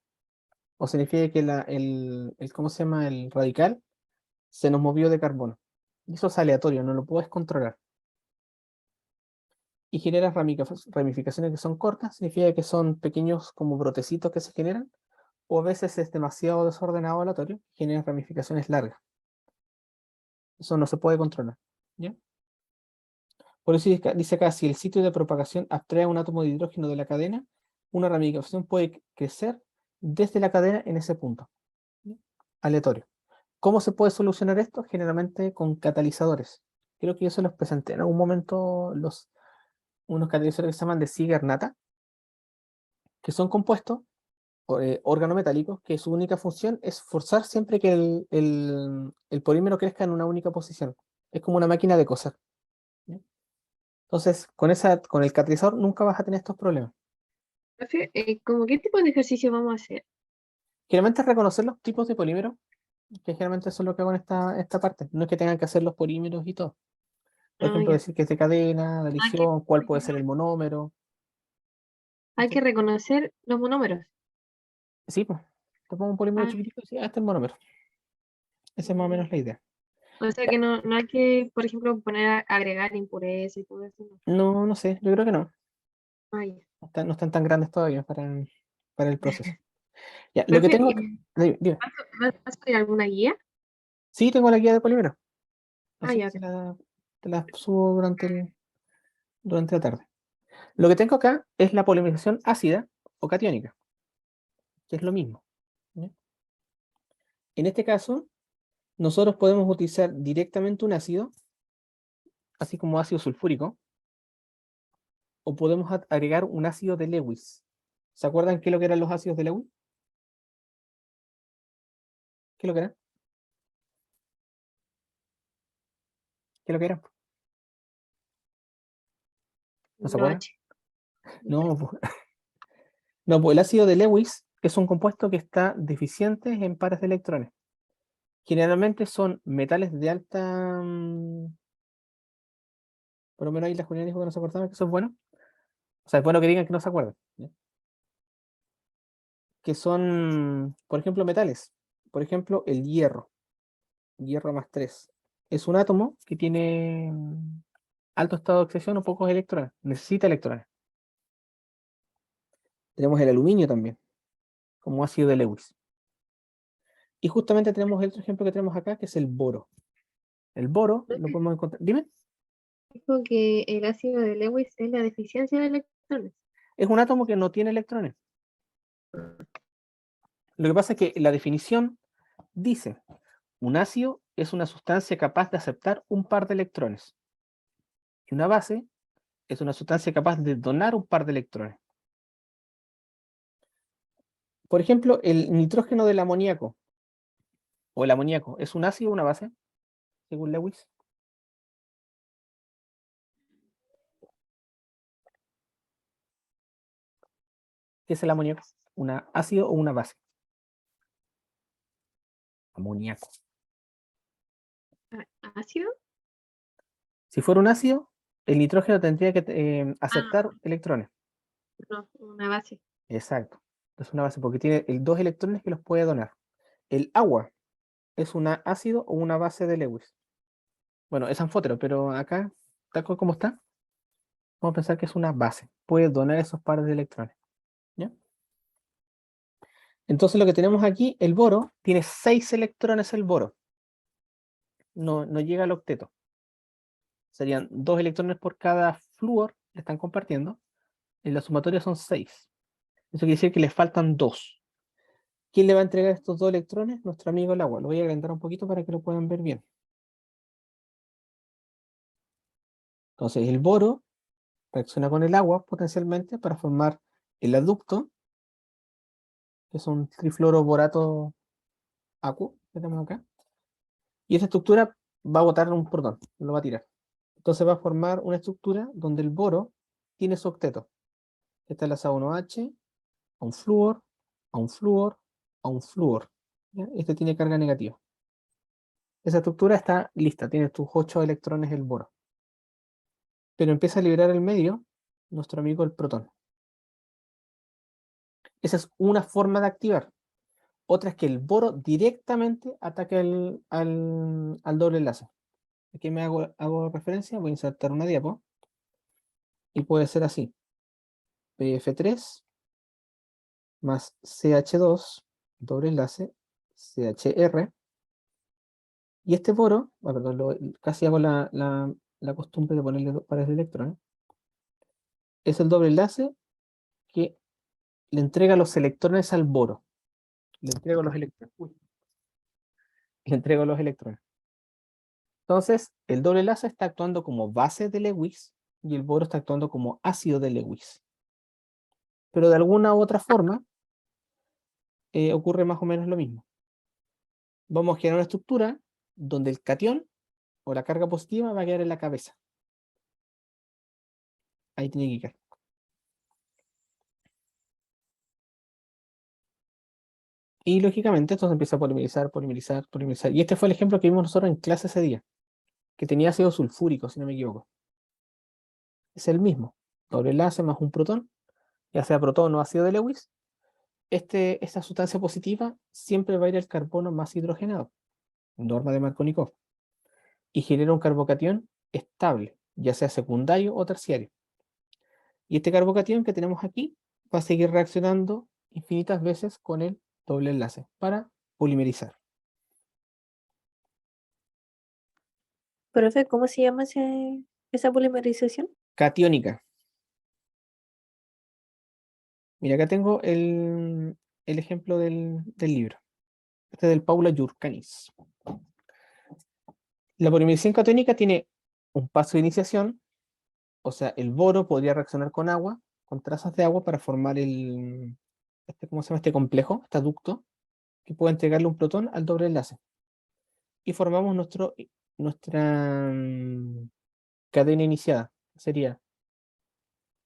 O significa que ¿cómo se llama? El radical se nos movió de carbono. Y eso es aleatorio, no lo puedes controlar. Y genera ramificaciones que son cortas, significa que son pequeños como brotecitos que se generan, o a veces es demasiado desordenado o aleatorio, genera ramificaciones largas. Eso no se puede controlar. ¿Ya? Por eso dice acá, si el sitio de propagación abstrae un átomo de hidrógeno de la cadena, una ramificación puede crecer desde la cadena en ese punto. ¿Ya? Aleatorio. ¿Cómo se puede solucionar esto? Generalmente con catalizadores. Creo que yo se los presenté en algún momento unos catalizadores que se llaman de Ziegler-Natta, que son compuestos organometálicos, que su única función es forzar siempre que el polímero crezca en una única posición. Es como una máquina de coser. ¿Ya? Entonces, con el catalizador nunca vas a tener estos problemas. Profe, ¿cómo qué tipo de ejercicio vamos a hacer? Generalmente es reconocer los tipos de polímeros, que generalmente eso es lo que hago en esta parte. No es que tengan que hacer los polímeros y todo. Por Ah, ejemplo, ya. decir que es de cadena, de Hay que, adición, cuál puede ser el monómero. hay que reconocer los monómeros. Sí, pues, te pongo un polímero Ah, chiquitito y decir, este es el monómero. Esa es más o menos la idea. o sea Ya. que no hay que, por ejemplo, poner a agregar impurezas y todo eso. No. No, no sé, yo creo que no. Ah, ya. No están tan grandes todavía para el proceso. Ya, lo que Profe, tengo. Dime. ¿vas a pedir alguna guía? Sí, tengo la guía de polímero. Ah, Así que ya. te la subo durante la tarde. Lo que tengo acá es la polimerización ácida o catiónica, que es lo mismo. ¿Ya? En este caso, nosotros podemos utilizar directamente un ácido, así como ácido sulfúrico, o podemos agregar un ácido de Lewis. ¿Se acuerdan qué es lo que eran los ácidos de Lewis? ¿Qué es lo que eran? ¿Qué es lo que eran? ¿No se acuerdan? Noche. No, no, pues el ácido de Lewis es un compuesto que está deficiente en pares de electrones. Generalmente son metales de alta. Por lo menos ahí la Juliana dijo que no se acordaba, que eso es bueno. O sea, es bueno que digan que no se acuerdan. ¿Ya? Que son, por ejemplo, metales. Por ejemplo, el hierro más 3. Es un átomo que tiene alto estado de oxidación o pocos electrones. Necesita electrones. Tenemos el aluminio también, como ácido de Lewis. Y justamente tenemos el otro ejemplo que tenemos acá, que es el boro. El boro lo Profe, podemos encontrar. Dime, dijo que el ácido de Lewis es la deficiencia de electrones. es un átomo que no tiene electrones. Lo que pasa es que la definición dice: un ácido es una sustancia capaz de aceptar un par de electrones. Y una base es una sustancia capaz de donar un par de electrones. Por ejemplo, el nitrógeno del amoníaco o el amoníaco, ¿es un ácido o una base? Según Lewis. ¿Qué es el amoníaco? ¿Un ácido o una base? Amoníaco. ¿Ácido? Si fuera un ácido, el nitrógeno tendría que Ah, aceptar electrones. no, una base. Exacto. Es una base porque tiene dos electrones que los puede donar. El agua es un ácido o una base de Lewis. Bueno, es anfótero, pero acá, tal cual como está, vamos a pensar que es una base. Puede donar esos pares de electrones. ¿Ya? Entonces lo que tenemos aquí, el boro, tiene 6 electrones el boro. No llega al octeto. Serían 2 electrones por cada flúor que están compartiendo. En la sumatoria son 6. Eso quiere decir que le faltan 2. ¿Quién le va a entregar estos 2 electrones? Nuestro amigo el agua. Lo voy a agrandar un poquito para que lo puedan ver bien. Entonces el boro reacciona con el agua potencialmente para formar el aducto, que es un trifluoroborato acuo que tenemos acá. Y esa estructura va a botar un protón, lo va a tirar. Entonces va a formar una estructura donde el boro tiene su octeto. Está enlazado a 1H, a un flúor, a un flúor, a un flúor. ¿Ya? Este tiene carga negativa. Esa estructura está lista, tiene tus 8 electrones el boro. Pero empieza a liberar el medio nuestro amigo el protón. Esa es una forma de activar. Otra es que el boro directamente ataque al doble enlace. Aquí me hago referencia, voy a insertar una diapo. Y puede ser así. PF3 más CH2, doble enlace, CHR. Y este boro, perdón, casi hago la costumbre de ponerle pares de electrones. Es el doble enlace que le entrega los electrones al boro. Le entrego los electrones. Uy. Le entrego los electrones. Entonces, el doble enlace está actuando como base de Lewis y el boro está actuando como ácido de Lewis. Pero de alguna u otra forma, ocurre más o menos lo mismo. Vamos a generar una estructura donde el catión o la carga positiva va a quedar en la cabeza. Ahí tiene que quedar. Y lógicamente esto se empieza a polimerizar, polimerizar, polimerizar. Y este fue el ejemplo que vimos nosotros en clase ese día, que tenía ácido sulfúrico, si no me equivoco. Es el mismo. Doble enlace más un protón, ya sea protón o ácido de Lewis. Esta sustancia positiva siempre va a ir al carbono más hidrogenado, norma de Markovnikov, y genera un carbocatión estable, ya sea secundario o terciario. Y este carbocatión que tenemos aquí va a seguir reaccionando infinitas veces con el doble enlace para polimerizar. Profe, ¿cómo se llama esa polimerización? Catiónica. Mira, acá tengo el ejemplo del libro. Este es del Paula Yurkanis. La polimerización catiónica tiene un paso de iniciación, o sea, el boro podría reaccionar con agua, con trazas de agua para formar ¿cómo se llama este complejo? Este ducto, que puede entregarle un protón al doble enlace. Y formamos nuestra cadena iniciada. Sería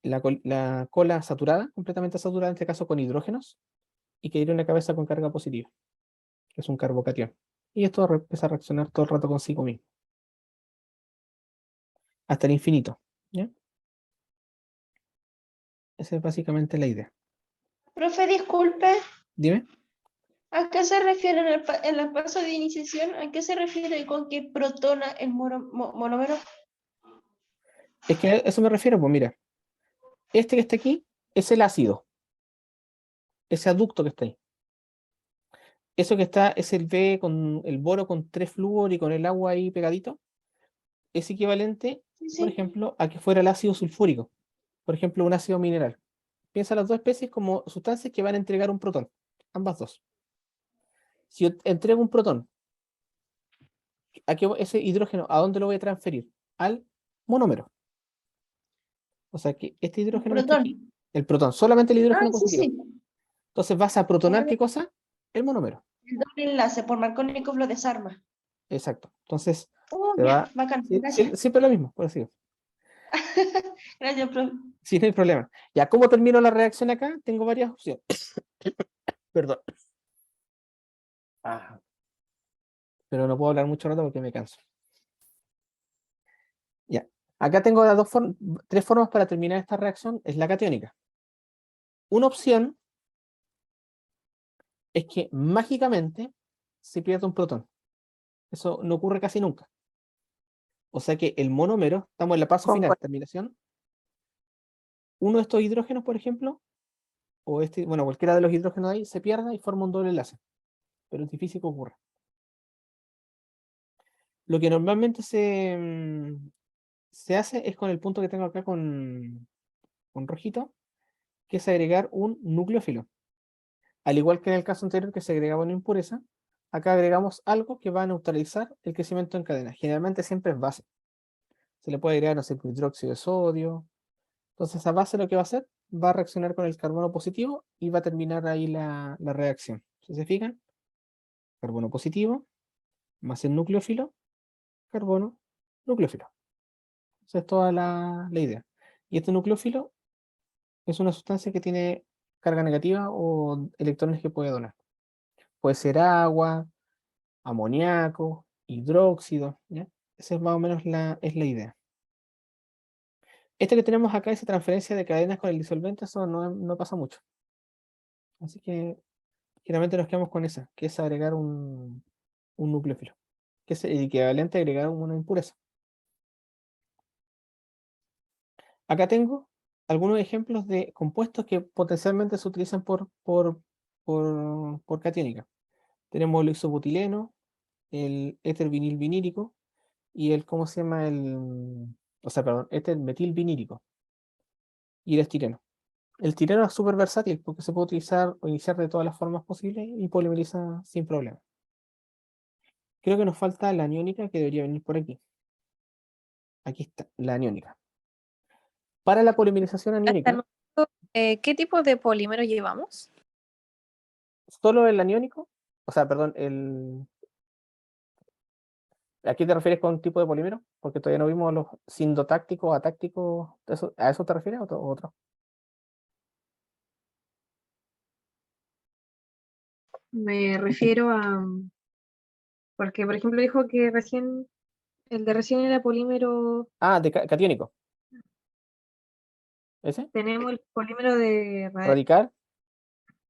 la cola saturada, completamente saturada, en este caso con hidrógenos, y que tiene una cabeza con carga positiva, que es un carbocatión. Y esto empieza a reaccionar todo el rato consigo mismo. Hasta el infinito. ¿Ya? Esa es básicamente la idea. Profe, disculpe, Dime. ¿a qué se refiere en el paso de iniciación? ¿A qué se refiere con que protona el monómero? Es que a eso me refiero, pues mira. Este que está aquí es el ácido. Ese aducto que está ahí. Eso que está es el B con el boro con 3 flúor y con el agua ahí pegadito. Es equivalente, Sí, por sí. ejemplo, a que fuera el ácido sulfúrico. Por ejemplo, un ácido mineral. Piensa las dos especies como sustancias que van a entregar un protón. Ambas dos. Si yo entrego un protón, ese hidrógeno, ¿a dónde lo voy a transferir? Al monómero. O sea que este hidrógeno que está aquí, Protón. el protón, solamente el Ah, hidrógeno sí, positivo. sí. Entonces vas a protonar, ¿qué cosa? El monómero. El doble enlace por Markovnikov lo desarma. Exacto. Entonces, Oh, se ya, va. bacán, gracias. Siempre lo mismo, por así decirlo. Gracias, profe. Sí, no hay problema. Ya, ¿cómo termino la reacción acá? Tengo varias opciones. Perdón. Ah, pero no puedo hablar mucho rato porque me canso. Ya. Acá tengo las tres formas para terminar esta reacción. Es la catiónica. Una opción es que mágicamente se pierda un protón. Eso no ocurre casi nunca. O sea que el monómero, estamos en la paso final, terminación. Uno de estos hidrógenos, por ejemplo, o bueno, cualquiera de los hidrógenos ahí, se pierda y forma un doble enlace. Pero es difícil que ocurra. Lo que normalmente se hace es con el punto que tengo acá con rojito, que es agregar un nucleófilo. Al igual que en el caso anterior que se agregaba una impureza, acá agregamos algo que va a neutralizar el crecimiento en cadena. Generalmente siempre es base. Se le puede agregar, no sé, hidróxido de sodio. Entonces esa base lo que va a hacer, va a reaccionar con el carbono positivo y va a terminar ahí la reacción. Si se fijan, carbono positivo, más el nucleófilo, carbono, nucleófilo. Esa es toda la idea. Y este nucleófilo es una sustancia que tiene carga negativa o electrones que puede donar. Puede ser agua, amoníaco, hidróxido, ¿ya? Esa es más o menos es la idea. Este que tenemos acá, esa transferencia de cadenas con el disolvente, eso no pasa mucho. Así que generalmente nos quedamos con esa, que es agregar un nucleófilo, que es el equivalente a agregar una impureza. Acá tengo algunos ejemplos de compuestos que potencialmente se utilizan por catiónica. Tenemos el isobutileno, el éter vinil vinílico y el, ¿cómo se llama? O sea, perdón, éter metil vinílico y el estireno. El estireno es súper versátil porque se puede utilizar o iniciar de todas las formas posibles y polimeriza sin problema. Creo que nos falta la aniónica que debería venir por aquí. Aquí está, la aniónica. Para la polimerización Hasta el aniónica, momento, ¿qué tipo de polímero llevamos? solo el aniónico, o sea, perdón, ¿a qué te refieres con tipo de polímero? Porque todavía no vimos los sindotácticos, atácticos, ¿a eso te refieres o otro? Me refiero a, porque por ejemplo dijo que recién, el de recién era polímero, Ah, de catiónico. ¿Ese? tenemos el polímero de Radical,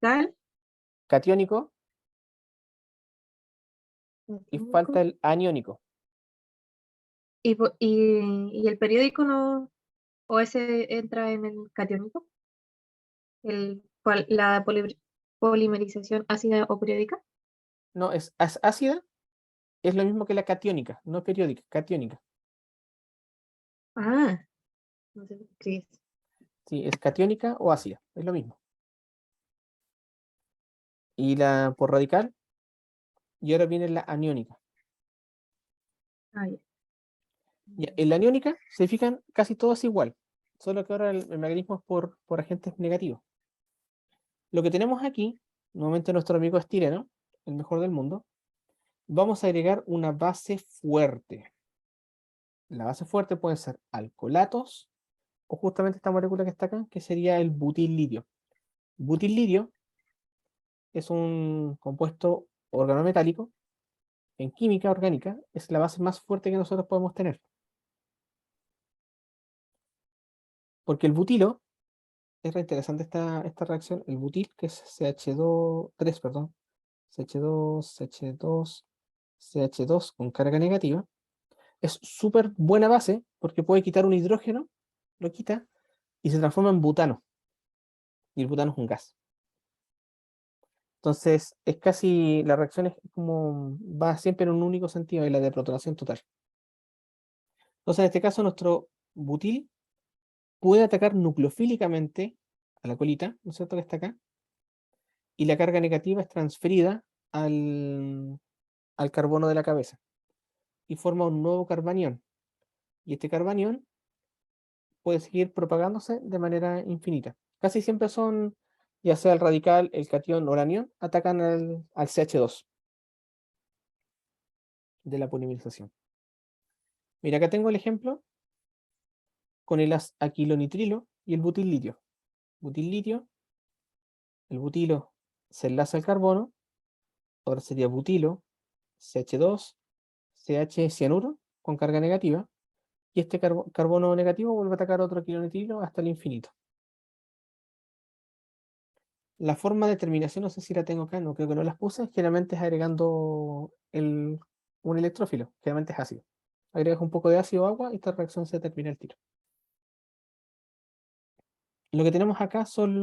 radical, catiónico y falta el aniónico. y el periódico no, o ese entra en el catiónico, la polimerización ácida o periódica. No, es ácida, es lo mismo que la catiónica, no periódica, catiónica. Ah, no sé qué es. Sí, es catiónica o ácida, es lo mismo. Y la por radical, y ahora viene la aniónica. Ah, ya. Ya, en la aniónica se fijan casi todo es igual, solo que ahora el mecanismo es por agentes negativos. Lo que tenemos aquí, nuevamente nuestro amigo estireno, el mejor del mundo, vamos a agregar una base fuerte. La base fuerte puede ser alcoholatos o justamente esta molécula que está acá, que sería el butil-lirio. Butil-lirio es un compuesto organometálico. En química orgánica es la base más fuerte que nosotros podemos tener. Porque el butilo, es re interesante esta reacción, el butil, que es CH2, perdón, CH2 con carga negativa, es súper buena base porque puede quitar un hidrógeno, lo quita y se transforma en butano. Y el butano es un gas. Entonces, es casi, la reacción es como, va siempre en un único sentido, en la de protonación total. Entonces, en este caso, nuestro butil puede atacar nucleofílicamente a la colita, ¿no es cierto? Que está acá, y la carga negativa es transferida al carbono de la cabeza y forma un nuevo carbanión. Y este carbanión puede seguir propagándose de manera infinita. Casi siempre son, ya sea el radical, el catión o el anión, atacan al CH2 de la polimerización. Mira, acá tengo el ejemplo con el aquilonitrilo y el butil-litio. Butil-litio, el butilo se enlaza al carbono, ahora sería butilo, CH2, CH cianuro con carga negativa, y este carbono negativo vuelve a atacar otro aquilonitrilo hasta el infinito. La forma de terminación, no sé si la tengo acá, no creo que no las puse, generalmente es agregando un electrófilo, generalmente es ácido. Agregas un poco de ácido o agua y esta reacción se termina el tiro. Lo que tenemos acá son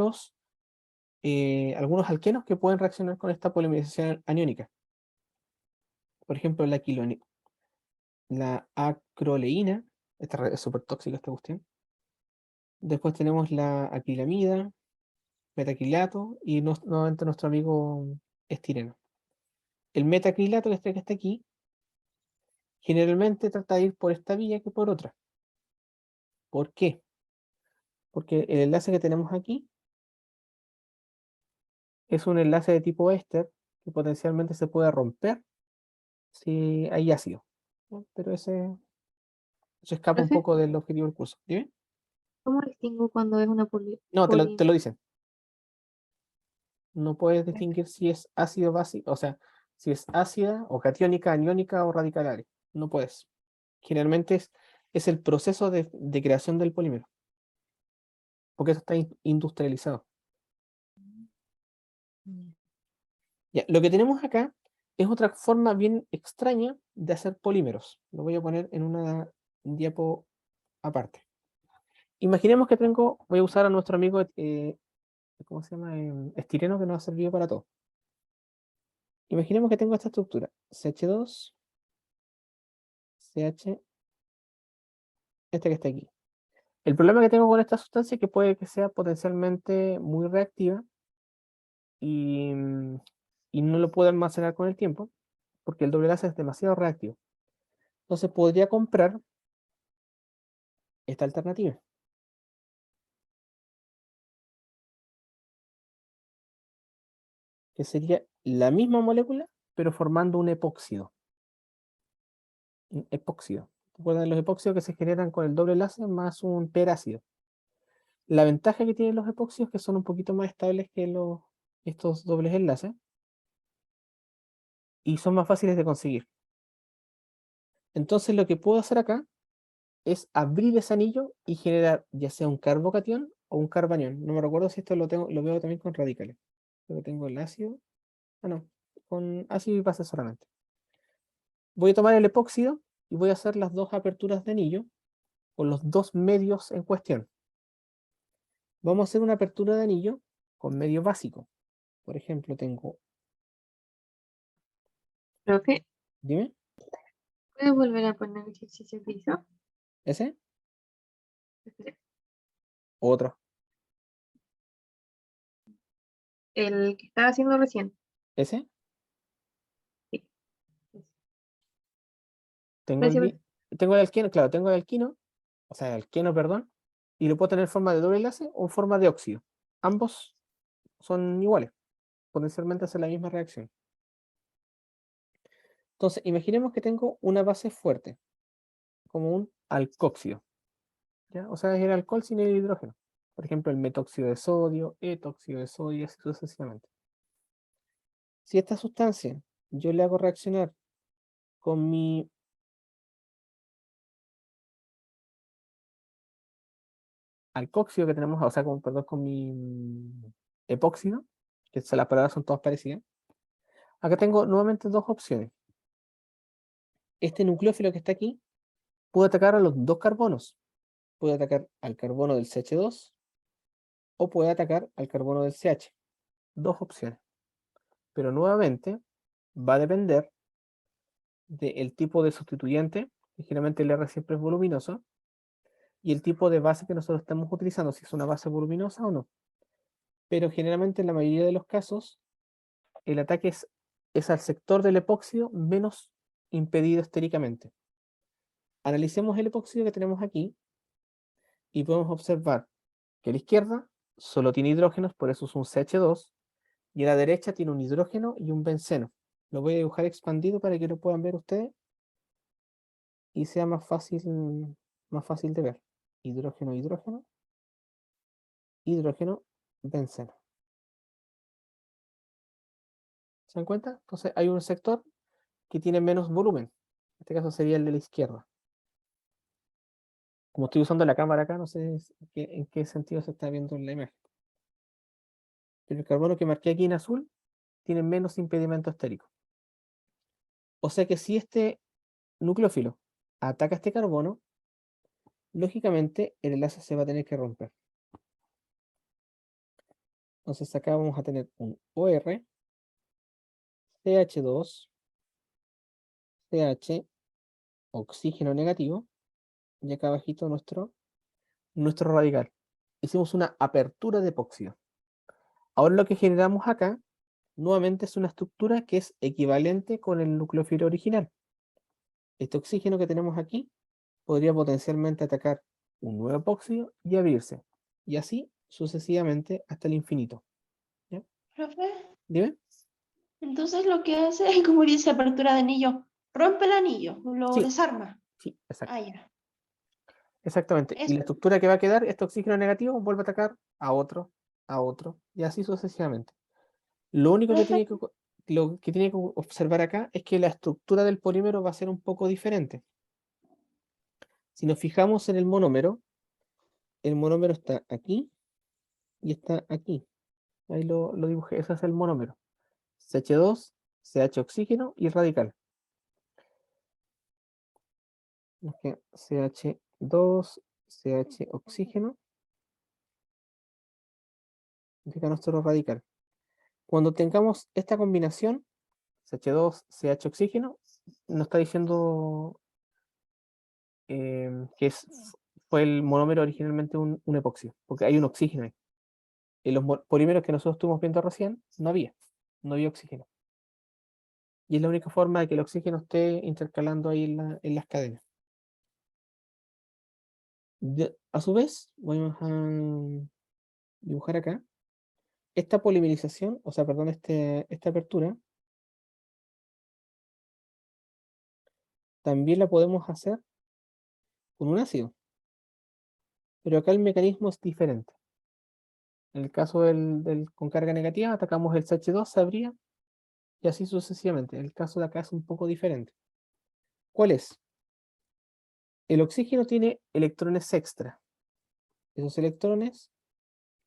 algunos alquenos que pueden reaccionar con esta polimerización aniónica. Por ejemplo, la acroleína, esta es súper tóxica esta cuestión. Después tenemos la acrilamida, metacrilato y nuevamente nuestro amigo estireno. El metacrilato que está aquí, generalmente trata de ir por esta vía que por otra. ¿Por qué? Porque el enlace que tenemos aquí es un enlace de tipo éster que potencialmente se puede romper si hay ácido, ¿no? Pero eso escapa un Profe, poco del objetivo del curso. ¿Dime? ¿cómo distingo cuando es una No, te lo dicen. No puedes distinguir si es ácido básico, o sea, si es ácida o catiónica, aniónica o radical. No puedes. Generalmente es el proceso de creación del polímero, porque eso está industrializado. Ya, lo que tenemos acá es otra forma bien extraña de hacer polímeros. Lo voy a poner en una diapo aparte. Imaginemos que voy a usar a nuestro amigo, ¿cómo se llama? Estireno, que nos ha servido para todo. Imaginemos que tengo esta estructura, CH2, CH, este que está aquí. El problema que tengo con esta sustancia es que puede que sea potencialmente muy reactiva y, y no lo puedo almacenar con el tiempo, porque el doble enlace es demasiado reactivo. Entonces podría comprar esta alternativa, que sería la misma molécula, pero formando un epóxido. Un epóxido. ¿Recuerdan los epóxidos que se generan con el doble enlace más un perácido? La ventaja que tienen los epóxidos es que son un poquito más estables que estos dobles enlaces y son más fáciles de conseguir. Entonces lo que puedo hacer acá es abrir ese anillo y generar ya sea un carbocatión o un carbanión. No me recuerdo si esto lo veo también con radicales. Pero tengo el ácido. Ah, no, con ácido y base solamente. Voy a tomar el epóxido y voy a hacer las dos aperturas de anillo con los dos medios en cuestión. Vamos a hacer una apertura de anillo con medio básico. Por ejemplo, tengo, Profe, dime, ¿puedes volver a poner el ejercicio que hizo? ese, Espera. otro, El que estaba haciendo recién. ese, Sí. tengo Parece perfecto. tengo el alqueno, claro, tengo el alquino, o sea, el alqueno, perdón, y lo puedo tener en forma de doble enlace o en forma de óxido. Ambos son iguales, potencialmente hacen la misma reacción. Entonces, imaginemos que tengo una base fuerte, como un alcoxio, ¿ya? O sea, es el alcohol sin el hidrógeno. Por ejemplo, el metóxido de sodio, etóxido de sodio, y así sucesivamente. Si esta sustancia yo le hago reaccionar con mi alcoxio que tenemos, o sea, perdón, con mi epóxido, las palabras son todas parecidas, acá tengo nuevamente dos opciones. Este nucleófilo que está aquí puede atacar a los dos carbonos. Puede atacar al carbono del CH2 o puede atacar al carbono del CH. Dos opciones. Pero nuevamente va a depender del tipo de sustituyente, que generalmente el R siempre es voluminoso, y el tipo de base que nosotros estamos utilizando, si es una base voluminosa o no. Pero generalmente en la mayoría de los casos, el ataque es al sector del epóxido menos impedido estéricamente. Analicemos el epóxido que tenemos aquí y podemos observar que a la izquierda solo tiene hidrógenos, por eso es un CH2, y a la derecha tiene un hidrógeno y un benceno. Lo voy a dibujar expandido para que lo puedan ver ustedes y sea más fácil de ver. Hidrógeno, hidrógeno, hidrógeno, benceno. ¿Se dan cuenta? Entonces hay un sector que tiene menos volumen. En este caso sería el de la izquierda. Como estoy usando la cámara acá, no sé en qué sentido se está viendo en la imagen. Pero el carbono que marqué aquí en azul tiene menos impedimento estérico. O sea que si este nucleófilo ataca este carbono, lógicamente el enlace se va a tener que romper. Entonces acá vamos a tener un OR, CH2, CH, oxígeno negativo, y acá abajito nuestro radical. Hicimos una apertura de epóxido. Ahora lo que generamos acá, nuevamente es una estructura que es equivalente con el nucleófilo original. Este oxígeno que tenemos aquí podría potencialmente atacar un nuevo epóxido y abrirse. Y así sucesivamente hasta el infinito. ¿Ya? Profe, ¿Dime? entonces lo que hace es, como dice, apertura de anillo. Rompe el anillo, lo Sí, desarma. sí, exacto. Ah, ya. Exactamente. Y Eso. la estructura que va a quedar, este oxígeno negativo, vuelve a atacar a otro, y así sucesivamente. Lo único que Profe, lo que tiene que observar acá es que la estructura del polímero va a ser un poco diferente. Si nos fijamos en el monómero está aquí y está aquí. Ahí lo dibujé, ese es el monómero. CH2, CH oxígeno y radical. Ok, CH2, CH oxígeno. Y acá nuestro radical. Cuando tengamos esta combinación, CH2, CH oxígeno, nos está diciendo que fue el monómero originalmente un epoxi, porque hay un oxígeno ahí. En los polímeros que nosotros estuvimos viendo recién, no había oxígeno. Y es la única forma de que el oxígeno esté intercalando ahí en las cadenas. A su vez, vamos a dibujar acá. Esta polimerización, o sea, perdón, esta apertura, también la podemos hacer con un ácido. Pero acá el mecanismo es diferente. En el caso con carga negativa, atacamos el CH2, se abría, y así sucesivamente. El caso de acá es un poco diferente. ¿Cuál es? El oxígeno tiene electrones extra. Esos electrones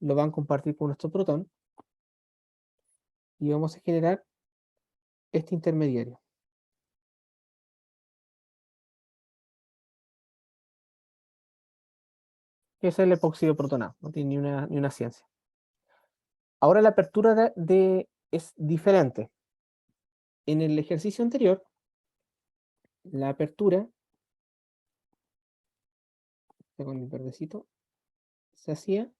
lo van a compartir con nuestro protón y vamos a generar este intermediario. Que es el epóxido protonado, no tiene ni una ciencia. Ahora la apertura es diferente. En el ejercicio anterior, la apertura, con el verdecito, se hacía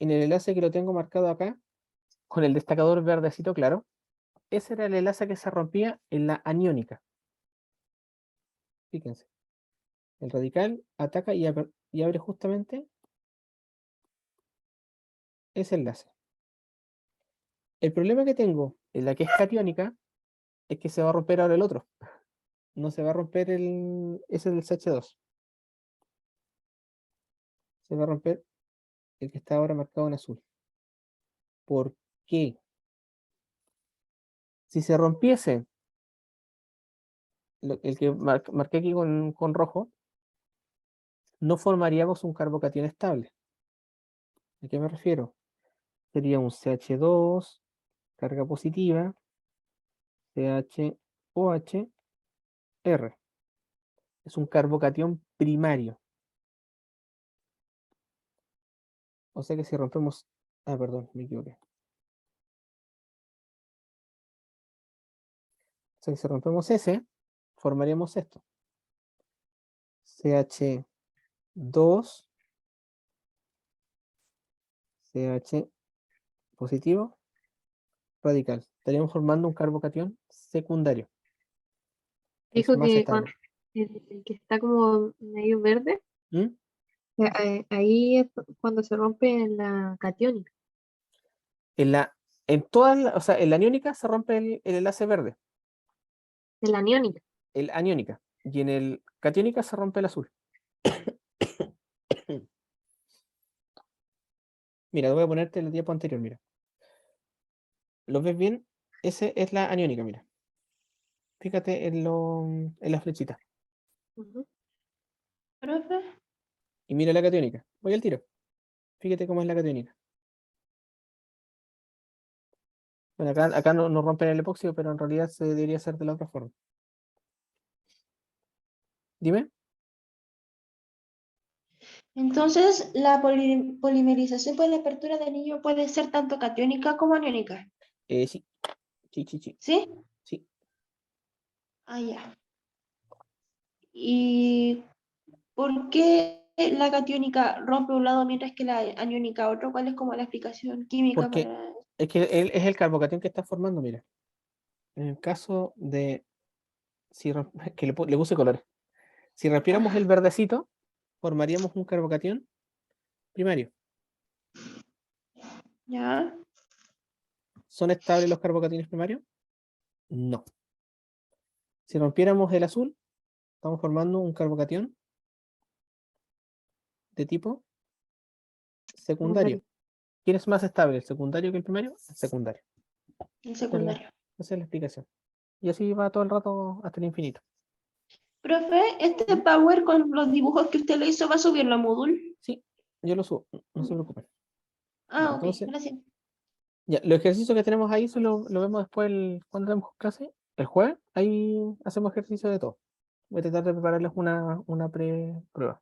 en el enlace que lo tengo marcado acá, con el destacador verdecito claro. Ese era el enlace que se rompía en la aniónica. Fíjense. El radical ataca y abre justamente ese enlace. El problema que tengo en la que es catiónica es que se va a romper ahora el otro. No se va a romper ese del CH2. Se va a romper el que está ahora marcado en azul. ¿Por qué? Si se rompiese el que marqué aquí con rojo, no formaríamos un carbocatión estable. ¿A qué me refiero? Sería un CH2, carga positiva, CHOH, R. Es un carbocatión primario. O sea que si rompemos... Ah, perdón, me equivoqué. O sea que si rompemos ese, formaríamos esto. CH2, CH positivo, radical. Estaríamos formando un carbocatión secundario. Es Dijo más que estable. el que está como medio verde, ¿Mm? ahí es cuando se rompe la catiónica. O sea, en la aniónica se rompe el enlace verde, En la aniónica. el aniónica. Y en el catiónica se rompe el azul. Mira, voy a ponerte el diapo anterior, mira. ¿Lo ves bien? Ese es la aniónica, mira. Fíjate en la flechita. Ujú. Profe, Y mira la catiónica. Voy al tiro. Fíjate cómo es la catiónica. Bueno, acá no rompen el epóxido, pero en realidad se debería hacer de la otra forma. Dime. entonces la polimerización por la apertura de anillo puede ser tanto catiónica como aniónica, Sí. Sí. ¿sí? Sí. Ah, ya. ¿Y por qué la catiónica rompe un lado mientras que la aniónica otro? ¿Cuál es como la explicación química Porque para...? es que es el carbocatión que está formando, mira. En el caso de... que le puse colores. Si rompiéramos el verdecito, formaríamos un carbocatión primario. ¿Ya? ¿Son estables los carbocationes primarios? No. Si rompiéramos el azul, estamos formando un carbocatión de tipo secundario. ¿Quién es más estable, el secundario que el primario? El secundario. El Esa es la, secundario. esa es la explicación. Y así va todo el rato hasta el infinito. Profe, ¿este Power con los dibujos que usted le hizo va a subirlo a Moodle? Sí, yo lo subo, no se preocupen. Ya, Ah, ok, entonces, gracias. Ya, los ejercicios que tenemos ahí lo vemos después cuando tenemos clase, el jueves, ahí hacemos ejercicio de todo. Voy a tratar de prepararles una pre-prueba.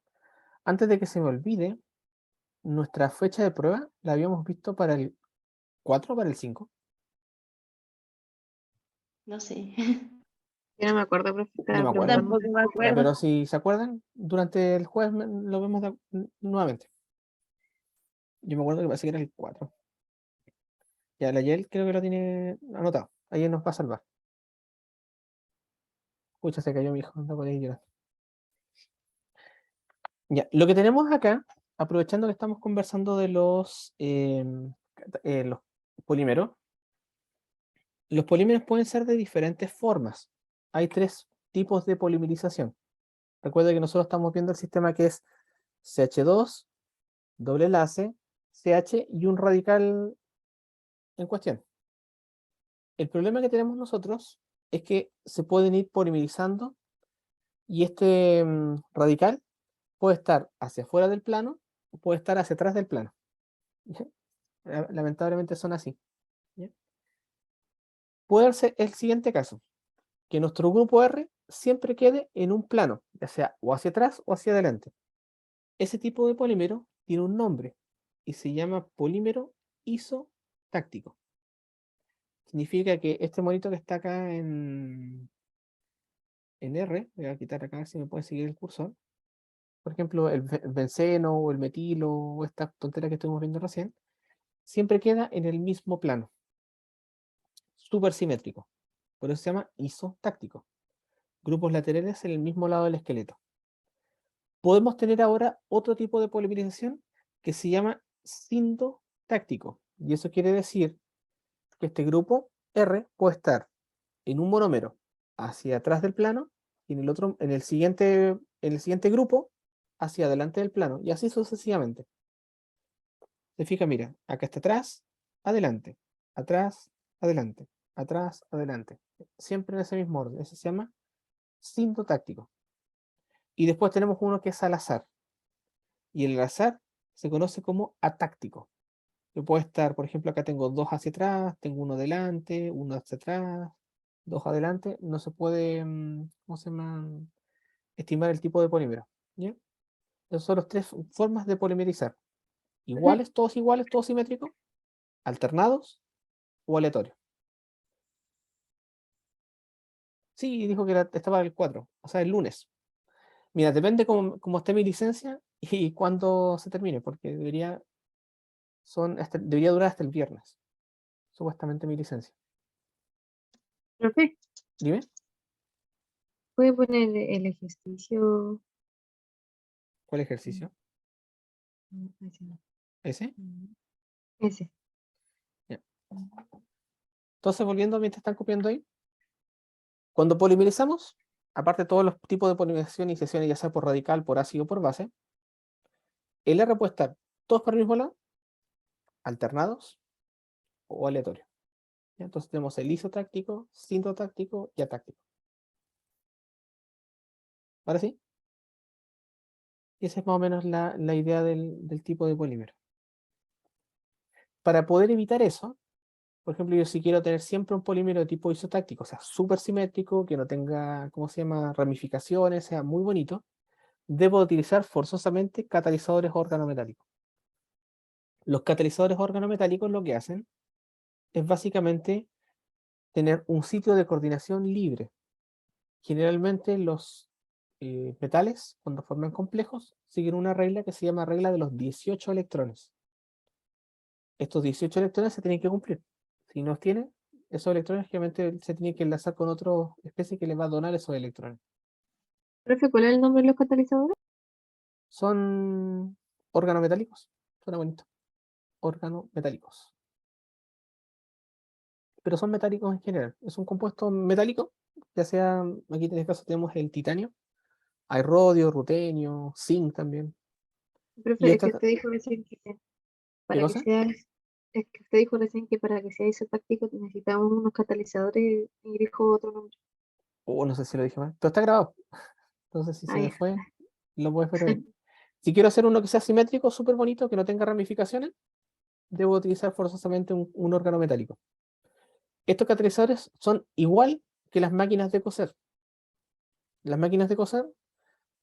Antes de que se me olvide, nuestra fecha de prueba la habíamos visto para el 4 o para el 5. No sé. Yo no me acuerdo, profe, No estaba me acuerdo. preguntando. Tampoco me Ya, acuerdo. pero si se acuerdan, durante el jueves lo vemos nuevamente. Yo me acuerdo que parece que era el 4. Ya, la Yel creo que lo tiene anotado. Ahí nos va a salvar. Escucha, se cayó mi hijo, anda por ahí llorando. Ya, lo que tenemos acá, aprovechando que estamos conversando de los polímeros, los polímeros pueden ser de diferentes formas. Hay 3 tipos de polimerización. Recuerda que nosotros estamos viendo el sistema que es CH2, doble enlace, CH y un radical en cuestión. El problema que tenemos nosotros es que se pueden ir polimerizando y este radical puede estar hacia afuera del plano o puede estar hacia atrás del plano. ¿Ya? Lamentablemente son así. ¿Ya? Puede ser el siguiente caso, que nuestro grupo R siempre quede en un plano, ya sea o hacia atrás o hacia adelante. Ese tipo de polímero tiene un nombre y se llama polímero isotáctico. Significa que este monito que está acá en R, voy a quitar acá si me puede seguir el cursor. Por ejemplo, el benceno o el metilo o esta tontera que estuvimos viendo recién, siempre queda en el mismo plano, súper simétrico. Por eso se llama isotáctico. Grupos laterales en el mismo lado del esqueleto. Podemos tener ahora otro tipo de polimerización que se llama sintotáctico. Y eso quiere decir que este grupo R puede estar en un monómero hacia atrás del plano y en el siguiente grupo hacia adelante del plano, y así sucesivamente. Se fija, mira, acá está atrás, adelante, atrás, adelante, atrás, adelante. Siempre en ese mismo orden. Ese se llama sintotáctico. Y después tenemos uno que es al azar. Y el al azar se conoce como atáctico. Que puede estar, por ejemplo, acá tengo 2 hacia atrás, tengo uno adelante, uno hacia atrás, 2 adelante. No se puede, ¿cómo se llama? Estimar el tipo de polímero. ¿Ya? Esas son las 3 formas de polimerizar. Iguales, todos simétricos, alternados o aleatorios. Sí, dijo que estaba el 4, o sea, el lunes. Mira, depende cómo esté mi licencia y cuándo se termine, porque debería durar hasta el viernes, supuestamente mi licencia. Profe, Dime, ¿puede poner el ejercicio? ¿cuál ejercicio? Ese no. ¿Ese? Ese. Ya. Entonces, volviendo mientras están copiando ahí, cuando polimerizamos, aparte de todos los tipos de polimerización y sesiones, ya sea por radical, por ácido o por base, el R puede estar todos por el mismo lado, alternados o aleatorios. ¿Ya? Entonces tenemos el isotáctico, sintotáctico y atáctico. ¿Ahora sí? Y esa es más o menos la idea del tipo de polímero. Para poder evitar eso, por ejemplo, yo si quiero tener siempre un polímero de tipo isotáctico, o sea, súper simétrico, que no tenga, ¿cómo se llama?, ramificaciones, sea muy bonito, debo utilizar forzosamente catalizadores organometálicos. Los catalizadores organometálicos lo que hacen es básicamente tener un sitio de coordinación libre. Generalmente los metales, cuando forman complejos, siguen una regla que se llama regla de los 18 electrones. Estos 18 electrones se tienen que cumplir. Si no los tienen, esos electrones generalmente se tienen que enlazar con otra especie que les va a donar esos electrones. Profe, ¿cuál es el nombre de los catalizadores? Son organometálicos. Suena bonito. Organometálicos. Pero son metálicos en general. Es un compuesto metálico, ya sea, aquí en este caso tenemos el titanio, hay rodio, rutenio, zinc también. Y Profe, es que usted dijo recién que ¿qué para que cosa? sea, es que usted dijo recién que para que sea isotáctico necesitamos unos catalizadores y dijo otro nombre. No sé si lo dije mal, pero está grabado. Entonces, si Ah, se me ya. fue, lo puedes ver ahí. Si quiero hacer uno que sea simétrico, súper bonito, que no tenga ramificaciones, debo utilizar forzosamente un órgano metálico. Estos catalizadores son igual que las máquinas de coser. Las máquinas de coser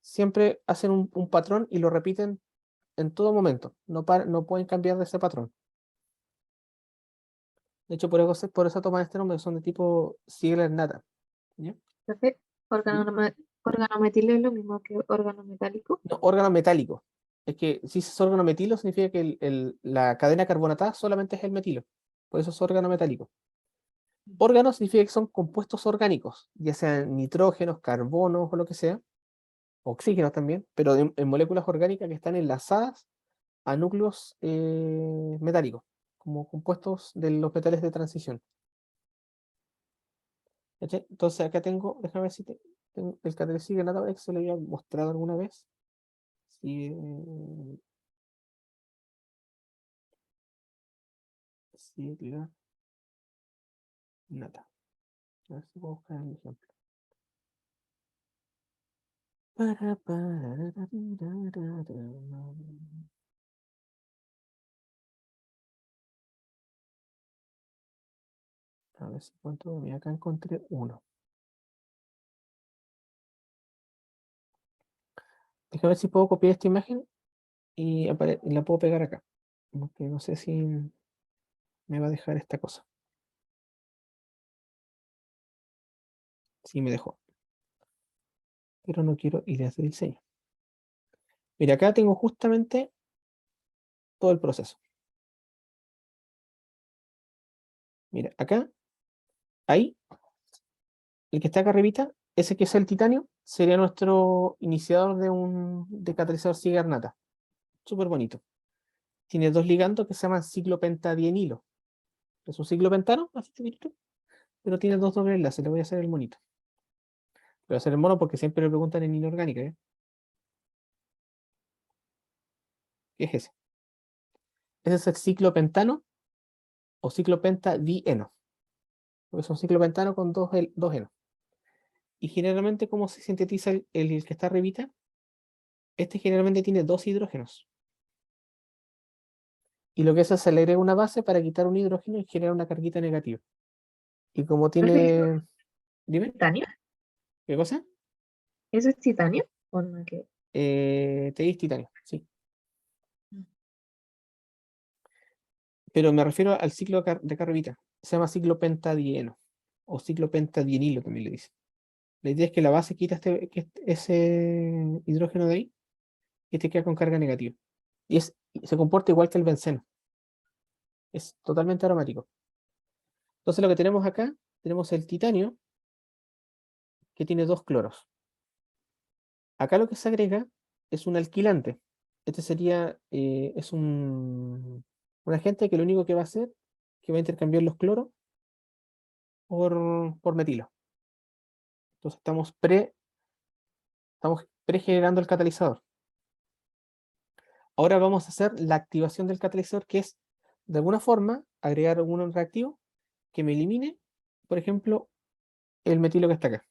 siempre hacen un patrón y lo repiten en todo momento. No pueden cambiar de ese patrón. De hecho, por eso toman este nombre, son de tipo Ziegler-Natta. ¿Ya? Entonces, organometil es lo mismo que órgano metálico. No, órgano metálico. Es que si es órgano metilo, significa que la cadena carbonatada solamente es el metilo. Por eso es órgano metálico. Órgano significa que son compuestos orgánicos, ya sean nitrógenos, carbonos o lo que sea, oxígenos también, pero en moléculas orgánicas que están enlazadas a núcleos metálicos, como compuestos de los metales de transición. ¿Cachai? Entonces acá tengo, déjame ver si tengo el catalizador nada que se lo había mostrado alguna vez. Si, Ziegler Natta. A ver si puedo buscar el ejemplo. A ver si cuánto. Mira, acá encontré uno. Déjame ver si puedo copiar esta imagen y la puedo pegar acá. Aunque no sé si me va a dejar esta cosa. Sí, me dejó. Pero no quiero ideas de diseño. Mira, acá tengo justamente todo el proceso. Mira, acá, ahí, el que está acá arribita, ese que es el titanio, sería nuestro iniciador de catalizador Ziegler-Natta. Súper bonito. Tiene dos ligandos que se llaman ciclopentadienilo. Es un ciclopentano, así chiquitito, pero tiene dos dobles enlaces. Le voy a hacer el monito. Le voy a hacer el mono porque siempre le preguntan en inorgánica, ¿eh? ¿Qué es ese? Ese es el ciclopentano o ciclopentadieno. Porque es un ciclopentano con dos enos. Y generalmente, ¿cómo se sintetiza el que está arribita? Este generalmente tiene dos hidrógenos. Y lo que hace es se le agrega una base para quitar un hidrógeno y genera una carguita negativa. Y como tiene. Dime, ¿Titanio? ¿qué cosa? ¿Eso es titanio? ¿O no? ¿Qué? Te di titanio, sí. Pero me refiero al ciclo de carribita. Se llama ciclo pentadieno. O ciclo pentadienilo también le dice. La idea es que la base quita ese hidrógeno de ahí y te queda con carga negativa. Y se comporta igual que el benceno. Es totalmente aromático. Entonces lo que tenemos acá, tenemos el titanio, que tiene dos cloros. Acá lo que se agrega es un alquilante. Este sería, es un agente que lo único que va a hacer, que va a intercambiar los cloros por metilo. Entonces estamos pregenerando el catalizador. Ahora vamos a hacer la activación del catalizador, que es, de alguna forma, agregar algún reactivo que me elimine, por ejemplo, el metilo que está acá,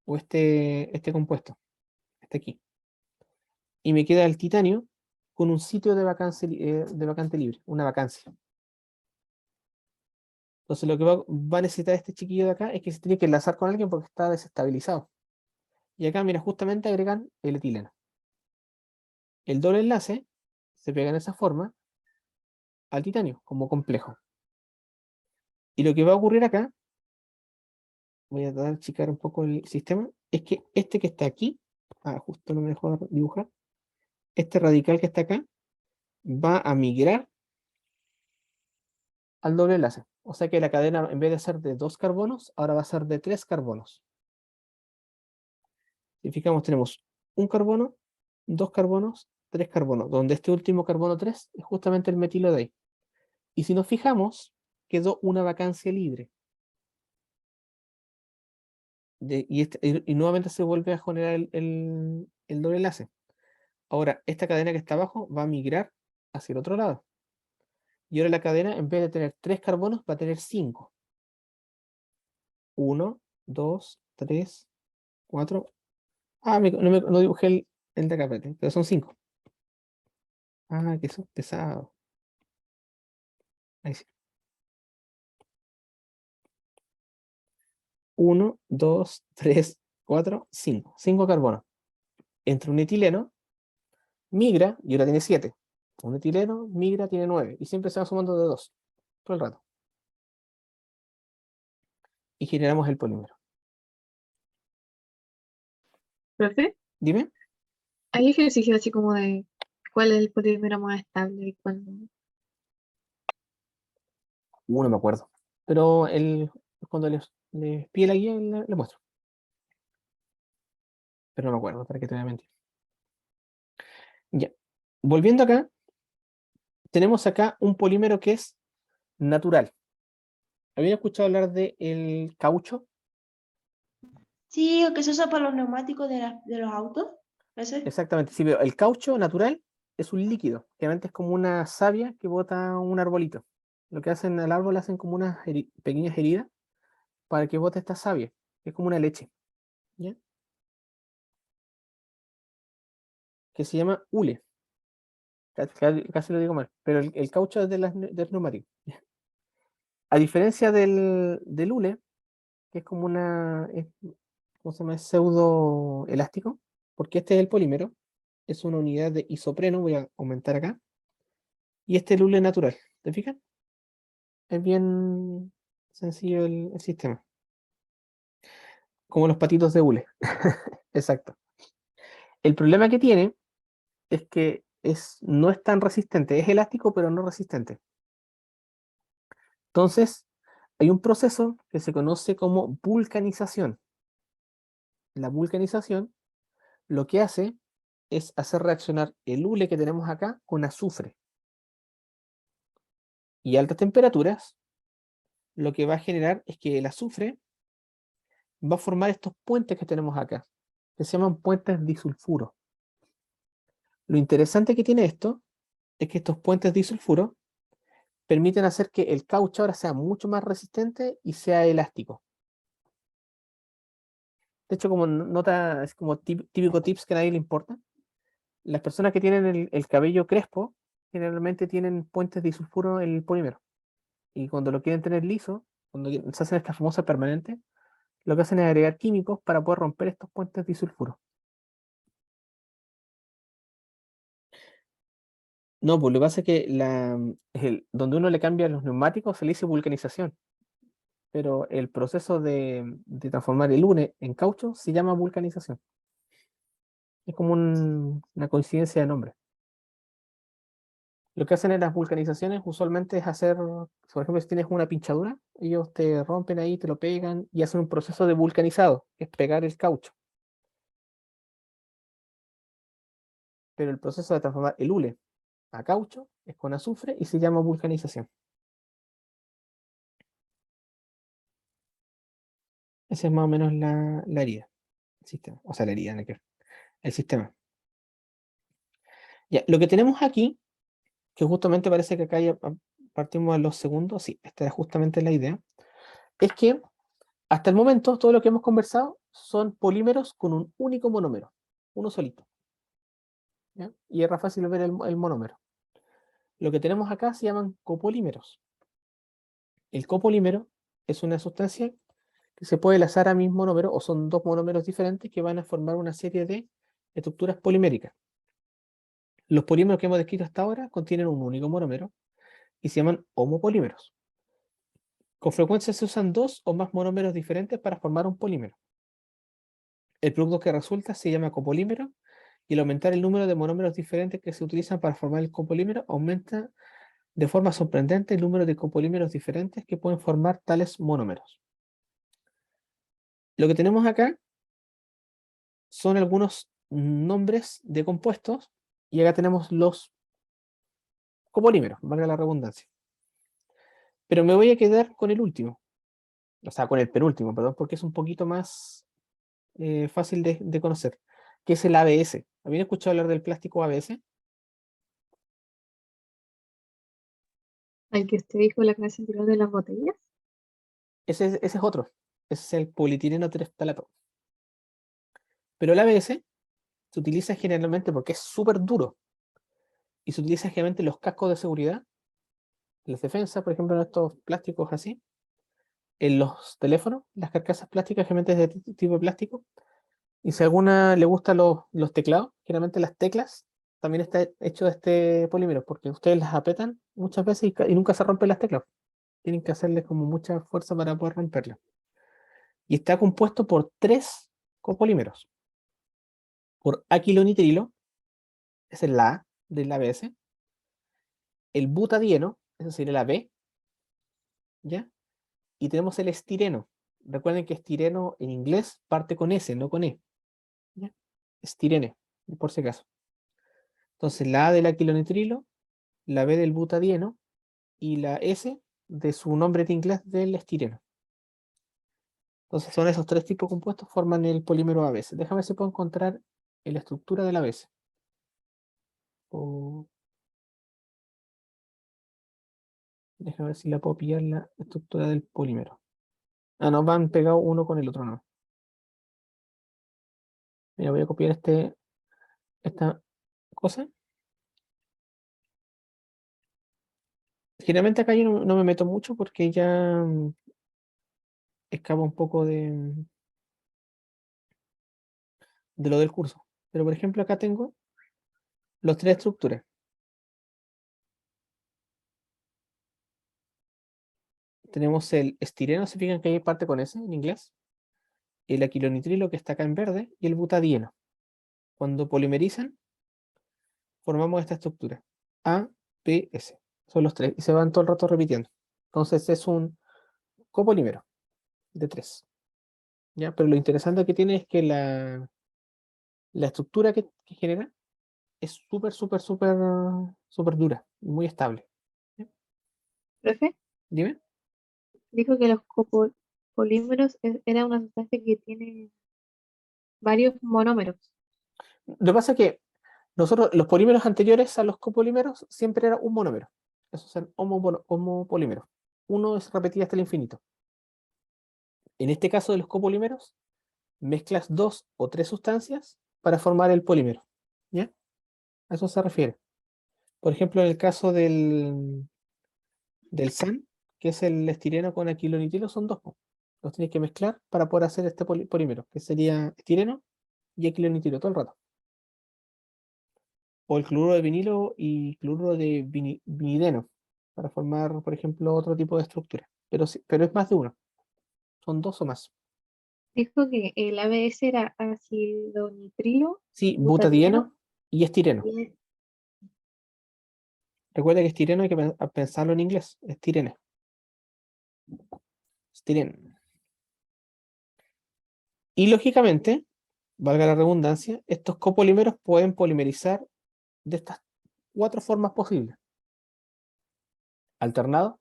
o este compuesto, este aquí. Y me queda el titanio con un sitio de vacante libre, una vacancia. Entonces lo que va a necesitar este chiquillo de acá es que se tiene que enlazar con alguien porque está desestabilizado. Y acá, mira, justamente agregan el etileno. El doble enlace se pega en esa forma al titanio como complejo. Y lo que va a ocurrir acá, voy a dar a achicar un poco el sistema, es que este que está aquí, justo no me dejó dibujar, este radical que está acá, va a migrar al doble enlace. O sea que la cadena, en vez de ser de 2 carbonos, ahora va a ser de 3 carbonos. Si fijamos, tenemos un carbono, 2 carbonos, 3 carbonos, donde este último carbono 3 es justamente el metilo de ahí. Y si nos fijamos, quedó una vacancia libre. Y nuevamente se vuelve a generar el doble enlace. Ahora, esta cadena que está abajo va a migrar hacia el otro lado. Y ahora la cadena, en vez de tener 3 carbonos, va a tener 5. 1, 2, 3, 4. No dibujé el de acá, espérate, pero son 5. Que son pesados. Ahí sí. 1, 2, 3, 4, 5. 5 carbonos. Entre un etileno, migra, y ahora tiene 7. Un etileno, migra, tiene 9. Y siempre se va sumando de 2. Todo el rato. Y generamos el polímero. Profe, Dime. hay ejercicios así como de cuál es el polímero más estable y cuál no. No me acuerdo. Pero cuando les pide la guía, le muestro. Pero no me acuerdo, para que te voy a mentir. Ya. Volviendo acá, tenemos acá un polímero que es natural. ¿Habían escuchado hablar del caucho? Sí, o que se usa para los neumáticos de los autos. Ese. Exactamente, sí, pero el caucho natural es un líquido. Generalmente es como una savia que bota un arbolito. Lo que hacen al árbol, hacen como unas pequeñas heridas para que bote esta savia. Es como una leche, ¿ya? Que se llama hule. Casi lo digo mal, pero el caucho es del neumático. A diferencia del hule, que es como ¿cómo se llama? Es pseudo elástico, porque este es el polímero, es una unidad de isopreno, voy a aumentar acá, y este es el hule natural, ¿te fijas? Es bien sencillo el sistema, como los patitos de hule, exacto. El problema que tiene es que no es tan resistente, es elástico pero no resistente. Entonces, hay un proceso que se conoce como vulcanización. La vulcanización lo que hace es hacer reaccionar el hule que tenemos acá con azufre. Y a altas temperaturas, lo que va a generar es que el azufre va a formar estos puentes que tenemos acá, que se llaman puentes disulfuro. Lo interesante que tiene esto es que estos puentes disulfuro permiten hacer que el caucho ahora sea mucho más resistente y sea elástico. De hecho, como nota, es como típico tips que a nadie le importa. Las personas que tienen el cabello crespo generalmente tienen puentes disulfuro en el polímero. Y cuando lo quieren tener liso, cuando se hacen esta famosa permanente, lo que hacen es agregar químicos para poder romper estos puentes disulfuro. No, pues lo que pasa es que donde uno le cambia los neumáticos se le dice vulcanización, pero el proceso de transformar el hule en caucho se llama vulcanización. Es como una coincidencia de nombre. Lo que hacen en las vulcanizaciones usualmente es hacer, por ejemplo, si tienes una pinchadura, ellos te rompen ahí, te lo pegan y hacen un proceso de vulcanizado, que es pegar el caucho. Pero el proceso de transformar el hule a caucho es con azufre y se llama vulcanización. Esa es más o menos la herida, el sistema. O sea, la herida, no el sistema. Ya, lo que tenemos aquí, que justamente parece que acá ya partimos a los segundos, sí, esta es justamente la idea, es que hasta el momento todo lo que hemos conversado son polímeros con un único monómero, uno solito. ¿Ya? Y era fácil ver el monómero. Lo que tenemos acá se llaman copolímeros. El copolímero es una sustancia que se puede enlazar a mis monómeros, o son dos monómeros diferentes que van a formar una serie de estructuras poliméricas. Los polímeros que hemos descrito hasta ahora contienen un único monómero y se llaman homopolímeros. Con frecuencia se usan dos o más monómeros diferentes para formar un polímero. El producto que resulta se llama copolímero y al aumentar el número de monómeros diferentes que se utilizan para formar el copolímero, aumenta de forma sorprendente el número de copolímeros diferentes que pueden formar tales monómeros. Lo que tenemos acá son algunos nombres de compuestos y acá tenemos los copolímeros, valga la redundancia. Pero me voy a quedar con el último, o sea, con el penúltimo, perdón, porque es un poquito más fácil de conocer, que es el ABS. ¿Habían escuchado hablar del plástico ABS? Al que usted dijo en la clase anterior de las botellas. Ese es otro, ese es el polietileno tereftalato. Pero el ABS se utiliza generalmente porque es súper duro y se utiliza generalmente en los cascos de seguridad las defensas, por ejemplo, en estos plásticos así, en los teléfonos, las carcasas plásticas generalmente es de tipo de plástico. Y si a alguna le gustan los teclados, generalmente las teclas también está hecho de este polímero, porque ustedes las apretan muchas veces y nunca se rompen las teclas. Tienen que hacerles como mucha fuerza para poder romperlas. Y está compuesto por 3 copolímeros. Por aquilonitrilo, esa es la A del ABS. El butadieno, esa sería la B, ¿ya? Y tenemos el estireno. Recuerden que estireno en inglés parte con S, no con E. ¿Ya? Estirene, por si acaso. Entonces la A del aquilonitrilo, la B del butadieno y la S de su nombre en inglés del estireno. Entonces son esos 3 tipos compuestos forman el polímero ABS. Déjame ver si puedo encontrar la estructura del ABS. Déjame ver si la puedo pillar la estructura del polímero. Ah, no, van pegados uno con el otro, no. Mira, voy a copiar esta cosa. Generalmente acá yo no me meto mucho porque ya escapa un poco de lo del curso. Pero por ejemplo acá tengo los 3 estructuras. Tenemos el estireno, se fijan que hay parte con S en inglés, el aquilonitrilo que está acá en verde y el butadieno. Cuando polimerizan, formamos esta estructura. A, P, S. Son los 3 y se van todo el rato repitiendo. Entonces es un copolímero de 3. ¿Ya? Pero lo interesante que tiene es que la estructura que genera es súper dura y muy estable. ¿Ya? Profe, Dime. dijo que los copolímeros era una sustancia que tiene varios monómeros. Lo que pasa es que nosotros, los polímeros anteriores a los copolímeros, siempre era un monómero. Esos son homopolímeros. Uno es repetido hasta el infinito. En este caso de los copolímeros, mezclas 2 o 3 sustancias para formar el polímero. ¿Ya? A eso se refiere. Por ejemplo, en el caso del SAN, que es el estireno con aquilonitilo, son 2. Los tienes que mezclar para poder hacer este polímero, que sería estireno y aquilonitilo todo el rato. O el cloruro de vinilo y cloruro de vinideno, para formar, por ejemplo, otro tipo de estructura. Pero es más de uno, son 2 o más. Dijo que el ABS era ácido nitrilo, Sí, butadieno butadieno y estireno. y Recuerda que estireno hay que pensarlo en inglés, estirene. Estireno. Y lógicamente, valga la redundancia, estos copolímeros pueden polimerizar de estas 4 formas posibles. Alternado,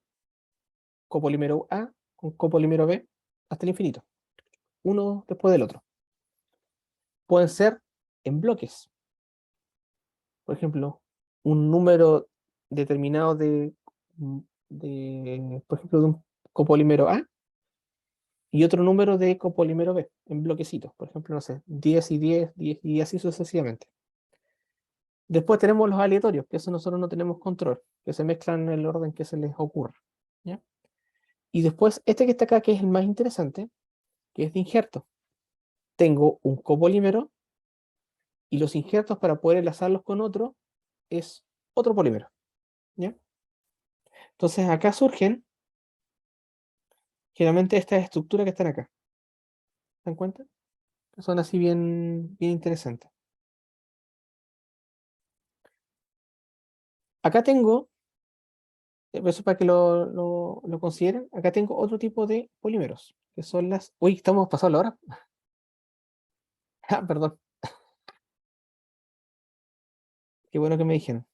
copolímero A con copolímero B hasta el infinito. Uno después del otro. Pueden ser en bloques. Por ejemplo, un número determinado por ejemplo, de un copolímero A y otro número de copolímero B en bloquecitos. Por ejemplo, no sé, 10 y 10, 10 y así sucesivamente. Después tenemos los aleatorios, que eso nosotros no tenemos control, que se mezclan en el orden que se les ocurra. ¿Ya? Y después, este que está acá, que es el más interesante, que es de injerto. Tengo un copolímero y los injertos para poder enlazarlos con otro es otro polímero. ¿Ya? Entonces acá surgen generalmente estas estructuras que están acá. ¿Se dan cuenta? Que son así bien interesantes. Acá tengo, eso para que lo consideren, acá tengo otro tipo de polímeros, que son las... Uy, estamos pasando la hora. Ah, perdón. Qué bueno que me dijeron.